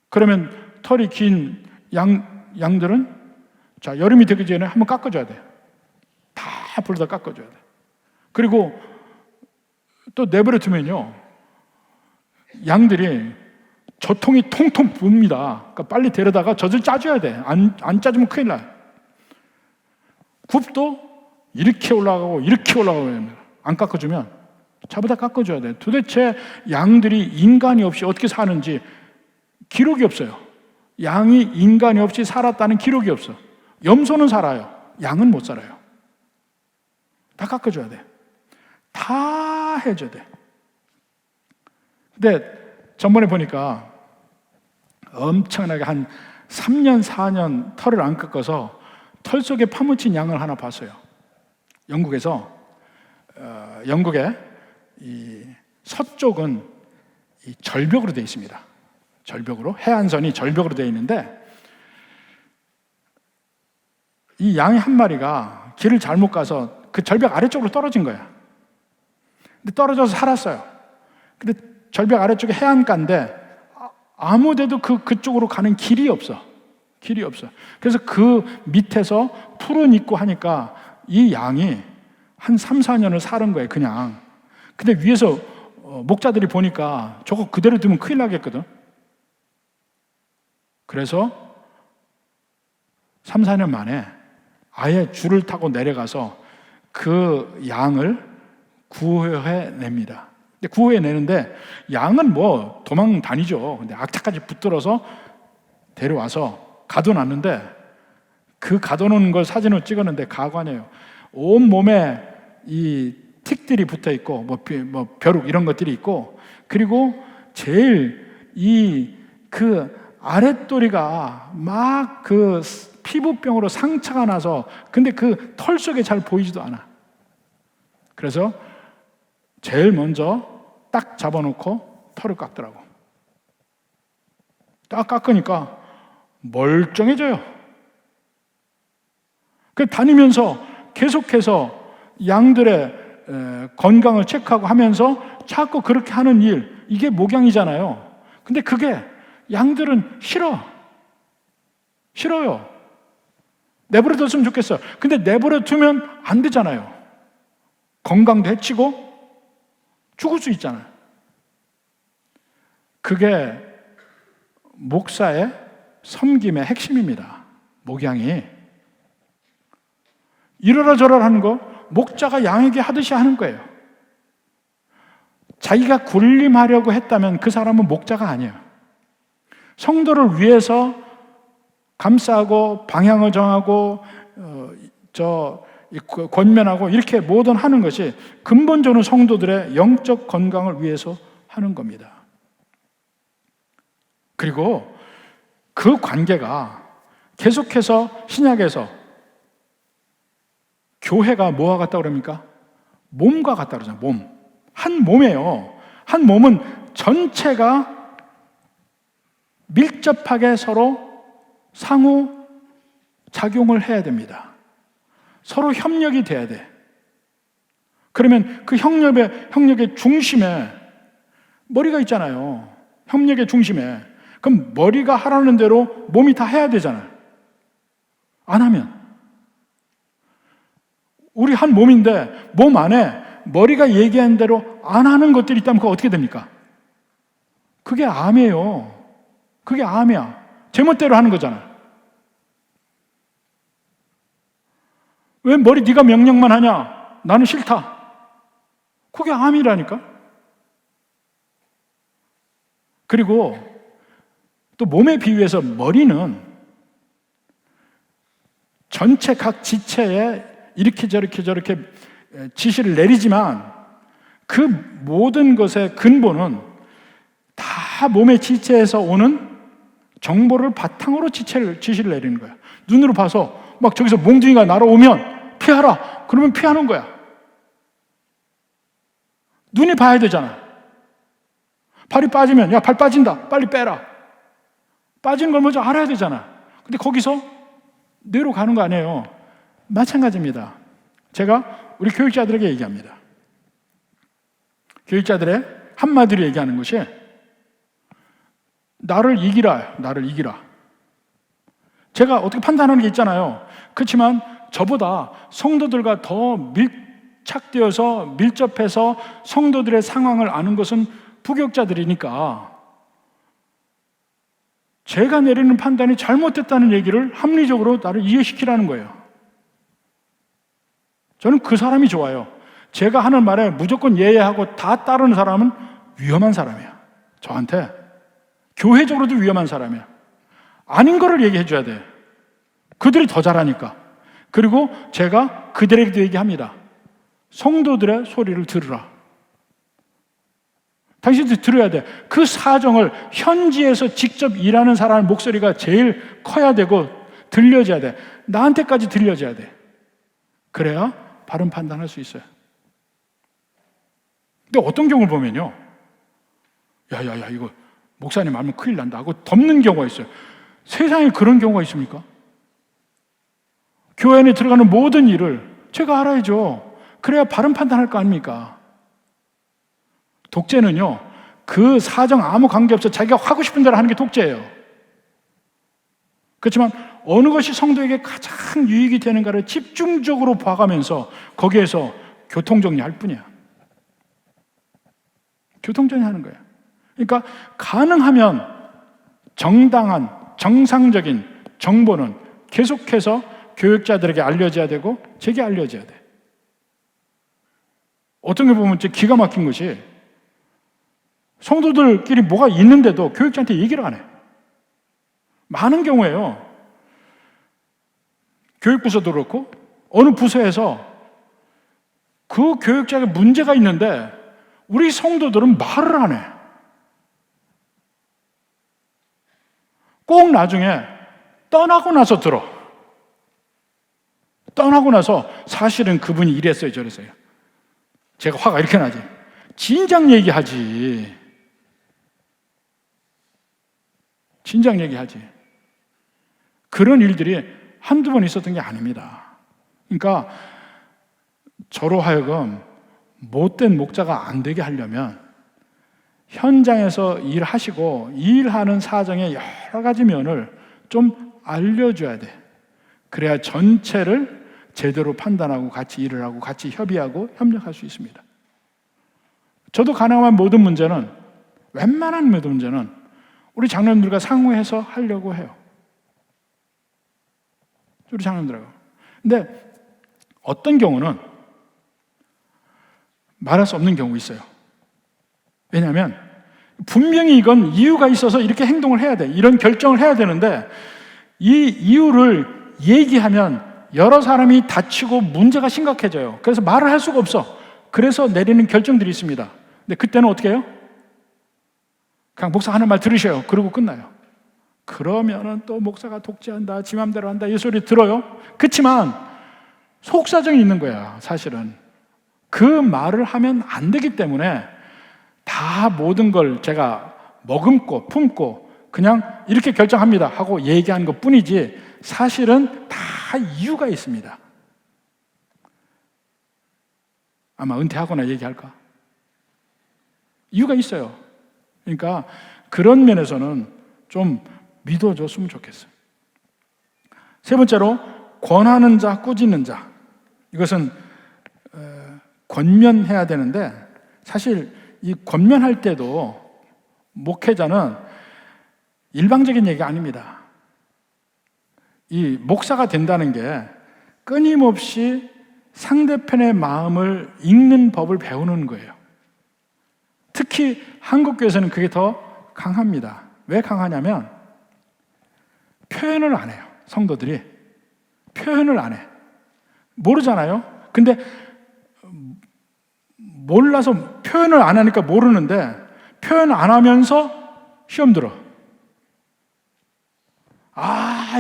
그러면 털이 긴 양들은 자 여름이 되기 전에 한번 깎아줘야 돼. 다 불다 깎아줘야 돼. 그리고 또 내버려 두면요 양들이 젖통이 통통 붑니다. 그러니까 빨리 데려다가 젖을 짜줘야 돼. 안 짜주면 큰일 나요. 굽도 이렇게 올라가고 이렇게 올라가고 안 깎아주면 잡아다 깎아줘야 돼. 도대체 양들이 인간이 없이 어떻게 사는지 기록이 없어요. 양이 인간이 없이 살았다는 기록이 없어. 염소는 살아요. 양은 못 살아요. 다 깎아줘야 돼. 다 해줘야 돼. 근데 전번에 보니까 엄청나게 한 3년, 4년 털을 안 깎아서 털 속에 파묻힌 양을 하나 봤어요. 영국에서 영국의 이 서쪽은 이 절벽으로 되어 있습니다. 절벽으로 해안선이 절벽으로 되어 있는데 이 양이 한 마리가 길을 잘못 가서 그 절벽 아래쪽으로 떨어진 거야. 근데 떨어져서 살았어요. 근데 절벽 아래쪽에 해안가인데 아무데도 그쪽으로 가는 길이 없어. 길이 없어. 그래서 그 밑에서 풀은 있고 하니까 이 양이 한 3, 4년을 사는 거예요, 그냥. 근데 위에서 목자들이 보니까 저거 그대로 두면 큰일 나겠거든. 그래서 3, 4년 만에 아예 줄을 타고 내려가서 그 양을 구해냅니다. 근데 구해내는데 양은 뭐 도망 다니죠. 근데 악착같이 붙들어서 데려와서 가둬놨는데 그 가둬놓은 걸 사진으로 찍었는데 가관이에요. 온 몸에 이 틱들이 붙어 있고 뭐 벼룩 이런 것들이 있고 그리고 제일 이 그 아랫도리가 막 그 피부병으로 상처가 나서 근데 그 털 속에 잘 보이지도 않아. 그래서 제일 먼저 딱 잡아놓고 털을 깎더라고. 딱 깎으니까 멀쩡해져요. 그 다니면서 계속해서 양들의 건강을 체크하고 하면서 자꾸 그렇게 하는 일, 이게 목양이잖아요. 근데 그게 양들은 싫어요. 내버려 뒀으면 좋겠어요. 근데 내버려 두면 안 되잖아요. 건강도 해치고 죽을 수 있잖아요. 그게 목사의 섬김의 핵심입니다. 목양이 이러라 저러라 하는 거 목자가 양에게 하듯이 하는 거예요. 자기가 군림하려고 했다면 그 사람은 목자가 아니에요. 성도를 위해서 감싸고 방향을 정하고 권면하고 이렇게 뭐든 하는 것이 근본적으로 성도들의 영적 건강을 위해서 하는 겁니다. 그리고 그 관계가 계속해서 신약에서 교회가 뭐와 같다 그럽니까? 몸과 같다 그러잖아요. 몸. 한 몸이에요. 한 몸은 전체가 밀접하게 서로 상호 작용을 해야 됩니다. 서로 협력이 돼야 돼. 그러면 그 협력의 중심에 머리가 있잖아요. 협력의 중심에. 그럼 머리가 하라는 대로 몸이 다 해야 되잖아요. 안 하면. 우리 한 몸인데 몸 안에 머리가 얘기한 대로 안 하는 것들이 있다면 그거 어떻게 됩니까? 그게 암이에요. 그게 암이야. 제멋대로 하는 거잖아. 왜 머리 네가 명령만 하냐? 나는 싫다. 그게 암이라니까. 그리고 또 몸에 비유해서 머리는 전체 각 지체에 이렇게 저렇게 지시를 내리지만 그 모든 것의 근본은 다 몸의 지체에서 오는 정보를 바탕으로 지시를 내리는 거야. 눈으로 봐서 막 저기서 몽둥이가 날아오면 피하라. 그러면 피하는 거야. 눈이 봐야 되잖아. 발이 빠지면 야, 발 빠진다. 빨리 빼라. 빠지는 걸 먼저 알아야 되잖아. 근데 거기서 뇌로 가는 거 아니에요. 마찬가지입니다. 제가 우리 교육자들에게 얘기합니다. 교육자들의 한마디로 얘기하는 것이 나를 이기라. 제가 어떻게 판단하는 게 있잖아요. 그렇지만 저보다 성도들과 더 밀착되어서 밀접해서 성도들의 상황을 아는 것은 부교육자들이니까 제가 내리는 판단이 잘못됐다는 얘기를 합리적으로 나를 이해시키라는 거예요. 저는 그 사람이 좋아요. 제가 하는 말에 무조건 예의하고 다 따르는 사람은 위험한 사람이야. 저한테 교회적으로도 위험한 사람이야. 아닌 거를 얘기해 줘야 돼. 그들이 더 잘하니까. 그리고 제가 그들에게도 얘기합니다. 성도들의 소리를 들으라. 당신들이 들어야 돼. 그 사정을 현지에서 직접 일하는 사람의 목소리가 제일 커야 되고 들려져야 돼. 나한테까지 들려져야 돼. 그래야 바른 판단할 수 있어요. 근데 어떤 경우를 보면요, 야야야 이거 목사님 알면 큰일 난다 하고 덮는 경우가 있어요. 세상에 그런 경우가 있습니까? 교회 안에 들어가는 모든 일을 제가 알아야죠. 그래야 바른 판단할 거 아닙니까? 독재는요, 그 사정 아무 관계없어 자기가 하고 싶은 대로 하는 게 독재예요. 그렇지만 어느 것이 성도에게 가장 유익이 되는가를 집중적으로 봐가면서 거기에서 교통정리할 뿐이야. 교통정리하는 거예요. 그러니까 가능하면 정당한 정상적인 정보는 계속해서 교육자들에게 알려져야 되고 제게 알려져야 돼. 어떤 게 보면 기가 막힌 것이 성도들끼리 뭐가 있는데도 교육자한테 얘기를 안 해. 많은 경우에요. 교육부서도 그렇고 어느 부서에서 그 교육자에게 문제가 있는데 우리 성도들은 말을 안 해. 꼭 나중에 떠나고 나서 들어. 떠나고 나서 사실은 그분이 이랬어요, 저랬어요. 제가 화가 이렇게 나지. 진작 얘기하지. 진작 얘기하지. 그런 일들이 한두 번 있었던 게 아닙니다. 그러니까 저로 하여금 못된 목자가 안 되게 하려면 현장에서 일하시고 일하는 사정의 여러 가지 면을 좀 알려줘야 돼. 그래야 전체를 제대로 판단하고 같이 일을 하고 같이 협의하고 협력할 수 있습니다. 저도 가능한 모든 문제는, 웬만한 모든 문제는 우리 장로님들과 상호해서 하려고 해요. 우리 장로님들하고. 근데 어떤 경우는 말할 수 없는 경우가 있어요. 왜냐하면 분명히 이건 이유가 있어서 이렇게 행동을 해야 돼. 이런 결정을 해야 되는데 이 이유를 얘기하면 여러 사람이 다치고 문제가 심각해져요. 그래서 말을 할 수가 없어. 그래서 내리는 결정들이 있습니다. 근데 그때는 어떻게 해요? 그냥 목사 하는 말 들으셔요. 그러고 끝나요. 그러면은 또 목사가 독재한다, 지 맘대로 한다 이 소리 들어요. 그렇지만 속사정이 있는 거야. 사실은 그 말을 하면 안 되기 때문에 다 모든 걸 제가 머금고 품고 그냥 이렇게 결정합니다 하고 얘기하는 것 뿐이지 사실은 다 이유가 있습니다. 아마 은퇴하거나 얘기할까? 이유가 있어요. 그러니까 그런 면에서는 좀 믿어줬으면 좋겠어요. 세 번째로, 권하는 자, 꾸짖는 자. 이것은 권면해야 되는데, 사실 이 권면할 때도 목회자는 일방적인 얘기가 아닙니다. 이 목사가 된다는 게 끊임없이 상대편의 마음을 읽는 법을 배우는 거예요. 특히 한국교회에서는 그게 더 강합니다. 왜 강하냐면 표현을 안 해요. 성도들이 표현을 안 해. 모르잖아요. 근데 몰라서 표현을 안 하니까 모르는데, 표현 안 하면서 시험 들어.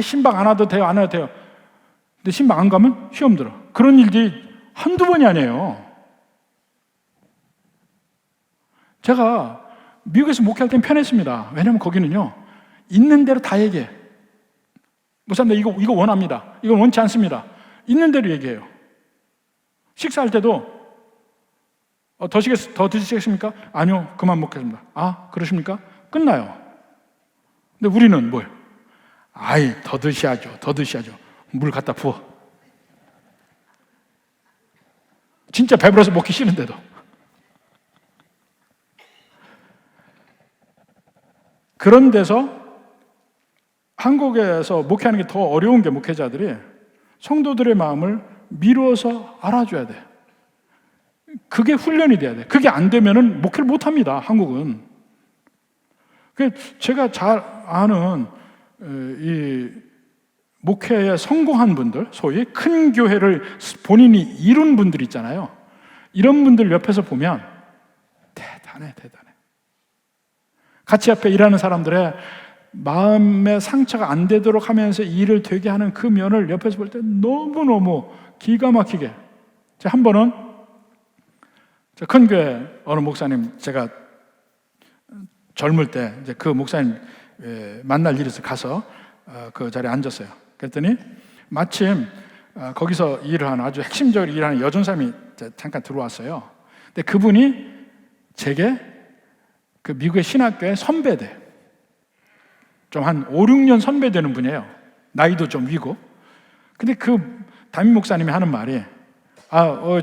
신방 안 와도 돼요, 안 와도 돼요. 근데 신방 안 가면 시험 들어. 그런 일들이 한두 번이 아니에요. 제가 미국에서 목회할 땐 편했습니다. 왜냐하면 거기는요, 있는 대로 다 얘기해. 목사님, 이거 원합니다. 이건 원치 않습니다. 있는 대로 얘기해요. 식사할 때도 더 드시겠습니까? 아니요, 그만 먹겠습니다. 그러십니까? 끝나요. 근데 우리는 뭐예요? 더 드셔야죠. 더 드셔야죠. 물 갖다 부어. 진짜 배불러서 먹기 싫은데도. 그런 데서 한국에서 목회하는 게 더 어려운 게, 목회자들이 성도들의 마음을 미루어서 알아줘야 돼. 그게 훈련이 돼야 돼. 그게 안 되면은 목회를 못 합니다, 한국은. 제가 잘 아는 이 목회에 성공한 분들, 소위 큰 교회를 본인이 이룬 분들 있잖아요. 이런 분들 옆에서 보면 대단해. 같이 옆에 일하는 사람들의 마음의 상처가 안 되도록 하면서 일을 되게 하는 그 면을 옆에서 볼 때 너무너무 기가 막히게. 제가 한 번은 큰 교회 어느 목사님, 제가 젊을 때 이제 그 목사님 만날 일이 있어서 가서 그 자리에 앉았어요. 그랬더니 마침 거기서 일을 하는, 아주 핵심적으로 일하는 여전사님이 잠깐 들어왔어요. 근데 그분이 제게 그 미국의 신학교의 선배대, 좀 한 5, 6년 선배되는 분이에요. 나이도 좀 위고. 근데 그 담임 목사님이 하는 말이,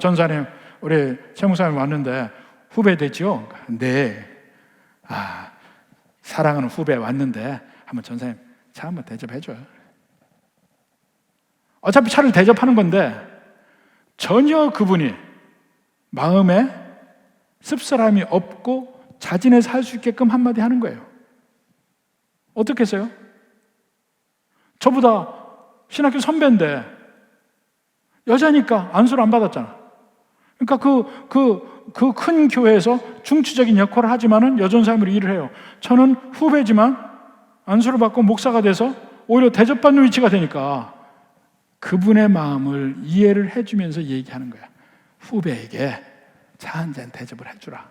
전사님, 우리 최 목사님 왔는데 후배 되죠? 네. 사랑하는 후배 왔는데 한번 전사님 차 한번 대접해줘요. 어차피 차를 대접하는 건데 전혀 그분이 마음에 씁쓸함이 없고 자진해서 할 수 있게끔 한마디 하는 거예요. 어떻겠어요? 저보다 신학교 선배인데 여자니까 안수를 안 받았잖아. 그러니까 그 큰 교회에서 중추적인 역할을 하지만은 여전사님으로 일을 해요. 저는 후배지만 안수를 받고 목사가 돼서 오히려 대접받는 위치가 되니까 그분의 마음을 이해를 해주면서 얘기하는 거야. 후배에게 차 한 잔 대접을 해주라.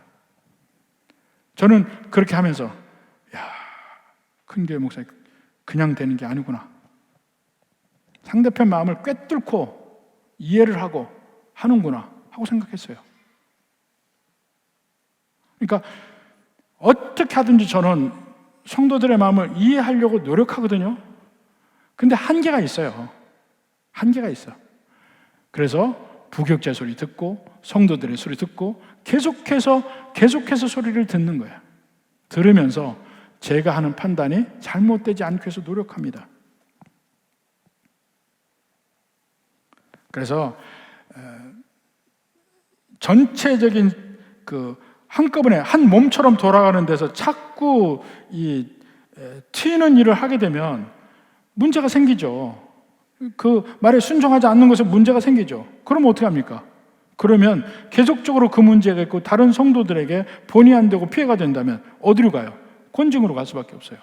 저는 그렇게 하면서 큰 교회 목사님 그냥 되는 게 아니구나. 상대편 마음을 꿰뚫고 이해를 하고 하는구나 하고 생각했어요. 그러니까 어떻게 하든지 저는 성도들의 마음을 이해하려고 노력하거든요. 근데 한계가 있어요. 한계가 있어. 그래서 부격자 소리 듣고 성도들의 소리 듣고 계속해서 소리를 듣는 거예요. 들으면서 제가 하는 판단이 잘못되지 않기 위해서 노력합니다. 그래서 전체적인 한꺼번에 한 몸처럼 돌아가는 데서 자꾸 튀는 일을 하게 되면 문제가 생기죠. 그 말에 순종하지 않는 것에 문제가 생기죠. 그럼 어떻게 합니까? 그러면 계속적으로 그 문제가 있고 다른 성도들에게 본의 안 되고 피해가 된다면 어디로 가요? 권징으로 갈 수밖에 없어요.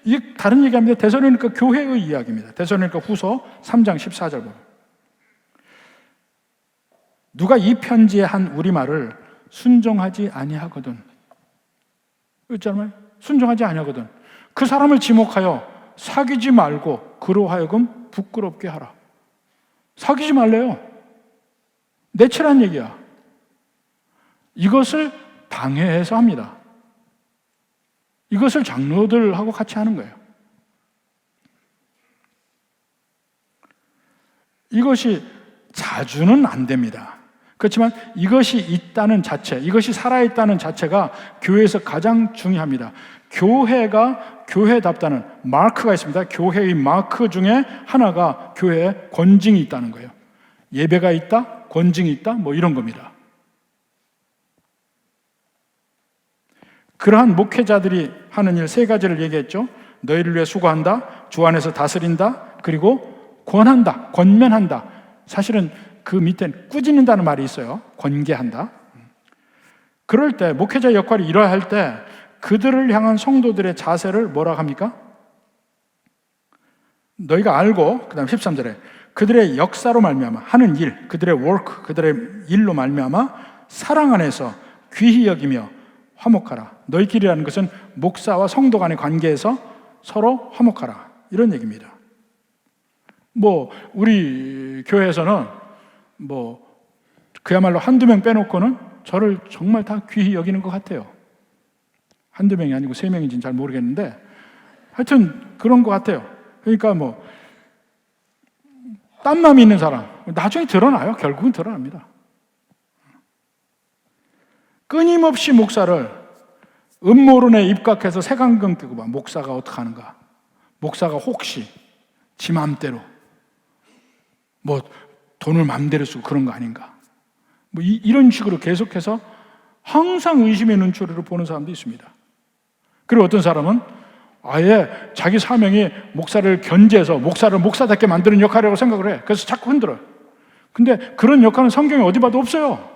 이게 다른 얘기합니다. 데살로니가 교회의 이야기입니다. 데살로니가 후서 3장 14절 보면 누가 이 편지에 한 우리말을 순종하지 아니하거든. 있잖아요. 순종하지 아니하거든. 그 사람을 지목하여 사귀지 말고 그로 하여금 부끄럽게 하라. 사귀지 말래요. 내치란 얘기야. 이것을 당회에서 합니다. 이것을 장로들하고 같이 하는 거예요. 이것이 자주는 안 됩니다. 그렇지만 이것이 있다는 자체, 이것이 살아있다는 자체가 교회에서 가장 중요합니다. 교회가 교회답다는 마크가 있습니다. 교회의 마크 중에 하나가 교회에 권징이 있다는 거예요. 예배가 있다, 권징이 있다, 뭐 이런 겁니다. 그러한 목회자들이 하는 일 세 가지를 얘기했죠. 너희를 위해 수고한다, 주 안에서 다스린다, 그리고 권한다, 권면한다. 사실은 그 밑에 꾸짖는다는 말이 있어요. 권계한다. 그럴 때 목회자 역할이 이러할 때 그들을 향한 성도들의 자세를 뭐라고 합니까? 너희가 알고, 그 다음 13절에 그들의 역사로 말미암아 하는 일, 그들의 워크, 그들의 일로 말미암아 사랑 안에서 귀히 여기며 화목하라. 너희끼리라는 것은 목사와 성도 간의 관계에서 서로 화목하라, 이런 얘기입니다. 우리 교회에서는 그야말로 한두 명 빼놓고는 저를 정말 다 귀히 여기는 것 같아요. 한두 명이 아니고 3명인지는 잘 모르겠는데 하여튼 그런 것 같아요. 그러니까 딴맘이 있는 사람 나중에 드러나요. 결국은 드러납니다. 끊임없이 목사를 음모론에 입각해서 색안경 끼고 목사가 어떻게 하는가, 목사가 혹시 지 맘대로 돈을 맘대로 쓰고 그런 거 아닌가, 이런 식으로 계속해서 항상 의심의 눈초리로 보는 사람도 있습니다. 그리고 어떤 사람은 아예 자기 사명이 목사를 견제해서 목사를 목사답게 만드는 역할이라고 생각을 해. 그래서 자꾸 흔들어요. 근데 그런 역할은 성경에 어디 봐도 없어요.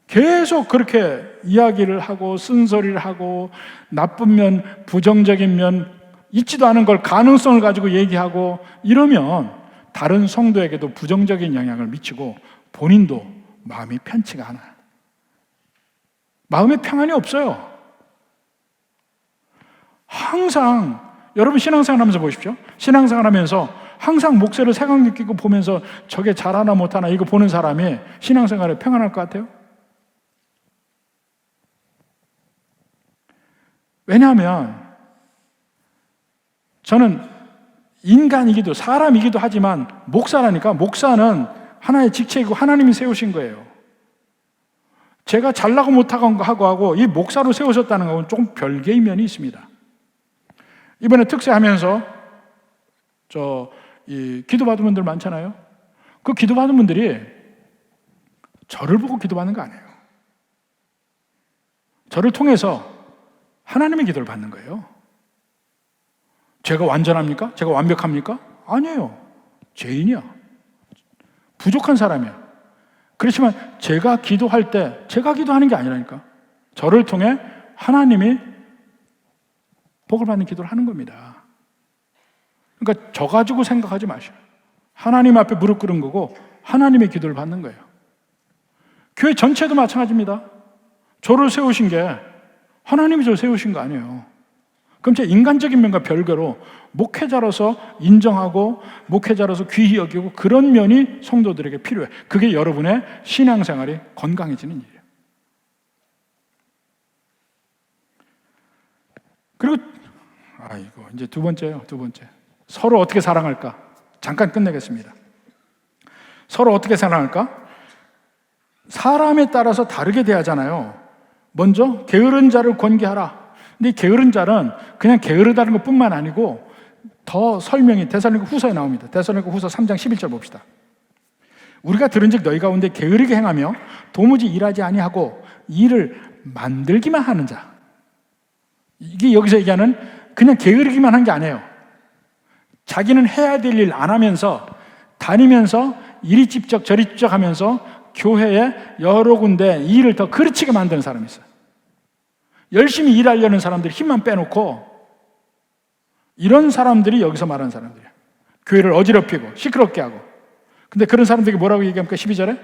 계속 그렇게 이야기를 하고 쓴소리를 하고 나쁜 면, 부정적인 면, 있지도 않은 걸 가능성을 가지고 얘기하고 이러면 다른 성도에게도 부정적인 영향을 미치고 본인도 마음이 편치가 않아요. 마음에 평안이 없어요. 항상 여러분 신앙생활 하면서 보십시오. 신앙생활 하면서 항상 목소리를 색안경 끼고 보면서 저게 잘하나 못하나 이거 보는 사람이 신앙생활에 평안할 것 같아요? 왜냐하면 저는 인간이기도 사람이기도 하지만 목사라니까, 목사는 하나의 직책이고 하나님이 세우신 거예요. 제가 잘나고 못하고 하고 이 목사로 세우셨다는 것은 조금 별개의 면이 있습니다. 이번에 특세하면서 기도받은 분들 많잖아요. 그 기도받은 분들이 저를 보고 기도받는 거 아니에요. 저를 통해서 하나님의 기도를 받는 거예요. 제가 완전합니까? 제가 완벽합니까? 아니에요. 죄인이야. 부족한 사람이야. 그렇지만 제가 기도할 때 제가 기도하는 게 아니라니까. 저를 통해 하나님이 복을 받는 기도를 하는 겁니다. 그러니까 저 가지고 생각하지 마셔요. 하나님 앞에 무릎 꿇은 거고 하나님의 기도를 받는 거예요. 교회 전체도 마찬가지입니다. 저를 세우신 게 하나님이 저를 세우신 거 아니에요. 그럼 제 인간적인 면과 별개로 목회자로서 인정하고 목회자로서 귀히 여기고 그런 면이 성도들에게 필요해. 그게 여러분의 신앙생활이 건강해지는 일이에요. 그리고 이제 두 번째요. 서로 어떻게 사랑할까? 잠깐 끝내겠습니다. 서로 어떻게 사랑할까? 사람에 따라서 다르게 대하잖아요. 먼저 게으른 자를 권계하라. 근데 게으른 자는 그냥 게으르다는 것뿐만 아니고 더 설명이 데살로니가 후서에 나옵니다. 데살로니가 후서 3장 11절 봅시다. 우리가 들은즉 너희 가운데 게으르게 행하며 도무지 일하지 아니하고 일을 만들기만 하는 자. 이게 여기서 얘기하는 그냥 게으르기만 한 게 아니에요. 자기는 해야 될 일 안 하면서 다니면서 이리 찝쩍 저리 찝쩍 하면서 교회에 여러 군데 일을 더 그르치게 만드는 사람이 있어요. 열심히 일하려는 사람들이 힘만 빼놓고 이런 사람들이 여기서 말하는 사람들이에요. 교회를 어지럽히고 시끄럽게 하고. 근데 그런 사람들에게 뭐라고 얘기합니까? 12절에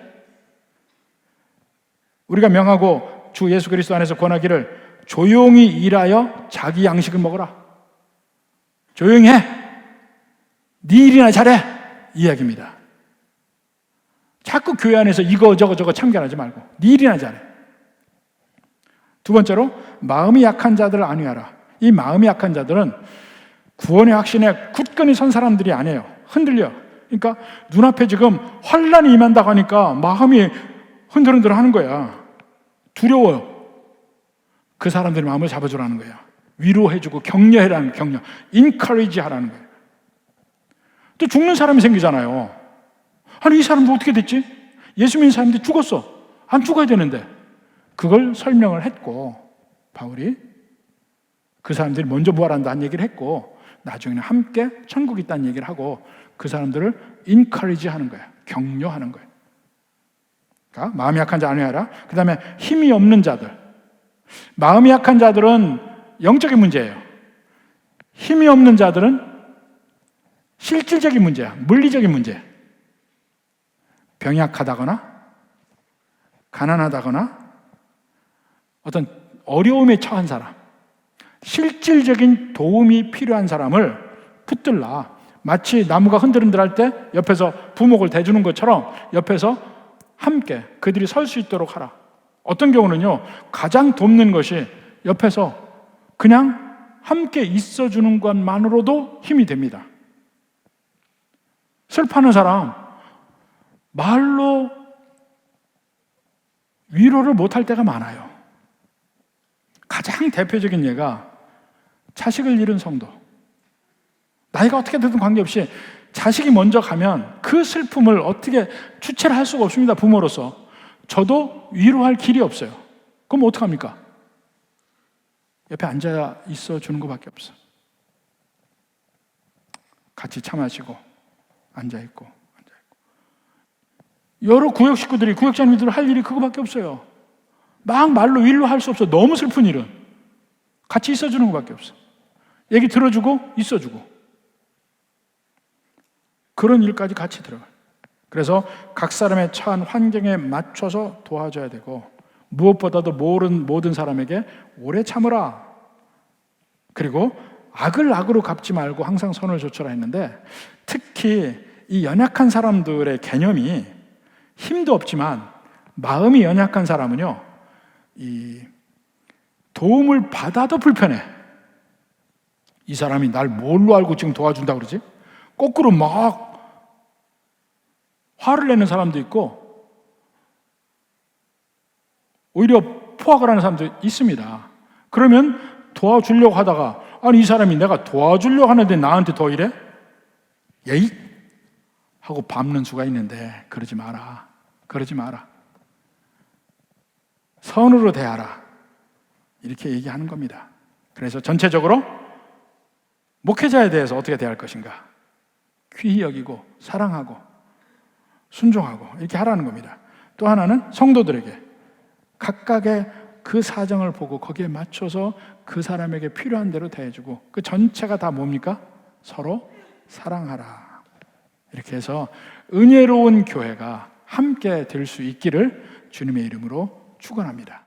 우리가 명하고 주 예수 그리스도 안에서 권하기를 조용히 일하여 자기 양식을 먹어라. 조용히 해. 네 일이나 잘해. 이 이야기입니다. 자꾸 교회 안에서 이거 저거 참견하지 말고 네 일이나 잘해. 두 번째로 마음이 약한 자들을 안위하라. 이 마음이 약한 자들은 구원의 확신에 굳건히 선 사람들이 아니에요. 흔들려. 그러니까 눈앞에 지금 환란이 임한다고 하니까 마음이 흔들흔들 하는 거야. 두려워요. 그 사람들의 마음을 잡아주라는 거야. 위로해주고 격려해라는 거예요. 격려. encourage 하라는 거예요. 또 죽는 사람이 생기잖아요. 아니 이 사람도 어떻게 됐지? 예수 믿는 사람들이 죽었어. 안 죽어야 되는데. 그걸 설명을 했고 바울이 그 사람들이 먼저 부활한다는 얘기를 했고 나중에는 함께 천국이 있다는 얘기를 하고 그 사람들을 encourage 하는 거예요. 격려하는 거예요. 그러니까 마음이 약한 자 안위하라. 그 다음에 힘이 없는 자들. 마음이 약한 자들은 영적인 문제예요. 힘이 없는 자들은 실질적인 문제야. 물리적인 문제. 병약하다거나 가난하다거나 어떤 어려움에 처한 사람, 실질적인 도움이 필요한 사람을 붙들라. 마치 나무가 흔들흔들할 때 옆에서 부목을 대주는 것처럼 옆에서 함께 그들이 설 수 있도록 하라. 어떤 경우는요, 가장 돕는 것이 옆에서 그냥 함께 있어주는 것만으로도 힘이 됩니다. 슬퍼하는 사람, 말로 위로를 못할 때가 많아요. 가장 대표적인 예가 자식을 잃은 성도. 나이가 어떻게 되든 관계없이 자식이 먼저 가면 그 슬픔을 어떻게 주체를 할 수가 없습니다. 부모로서. 저도 위로할 길이 없어요. 그럼 어떡합니까? 옆에 앉아 있어 주는 것밖에 없어. 같이 차 마시고 앉아 있고. 여러 구역 식구들이, 구역장님들 할 일이 그거밖에 없어요. 막 말로 위로할 수 없어. 너무 슬픈 일은 같이 있어주는 것밖에 없어. 얘기 들어주고 있어주고 그런 일까지 같이 들어가요. 그래서 각 사람의 처한 환경에 맞춰서 도와줘야 되고 무엇보다도 모든 사람에게 오래 참으라. 그리고 악을 악으로 갚지 말고 항상 선을 조처라 했는데 특히 이 연약한 사람들의 개념이 힘도 없지만 마음이 연약한 사람은요, 이 도움을 받아도 불편해. 이 사람이 날 뭘로 알고 지금 도와준다고 그러지? 거꾸로 막 화를 내는 사람도 있고 오히려 포악을 하는 사람도 있습니다. 그러면 도와주려고 하다가 아니 이 사람이 내가 도와주려고 하는데 나한테 더 이래? 예이? 하고 밟는 수가 있는데 그러지 마라. 그러지 마라. 선으로 대하라. 이렇게 얘기하는 겁니다. 그래서 전체적으로 목회자에 대해서 어떻게 대할 것인가? 귀히 여기고 사랑하고 순종하고 이렇게 하라는 겁니다. 또 하나는 성도들에게 각각의 그 사정을 보고 거기에 맞춰서 그 사람에게 필요한 대로 대해주고 그 전체가 다 뭡니까? 서로 사랑하라. 이렇게 해서 은혜로운 교회가 함께 될 수 있기를 주님의 이름으로 축원합니다.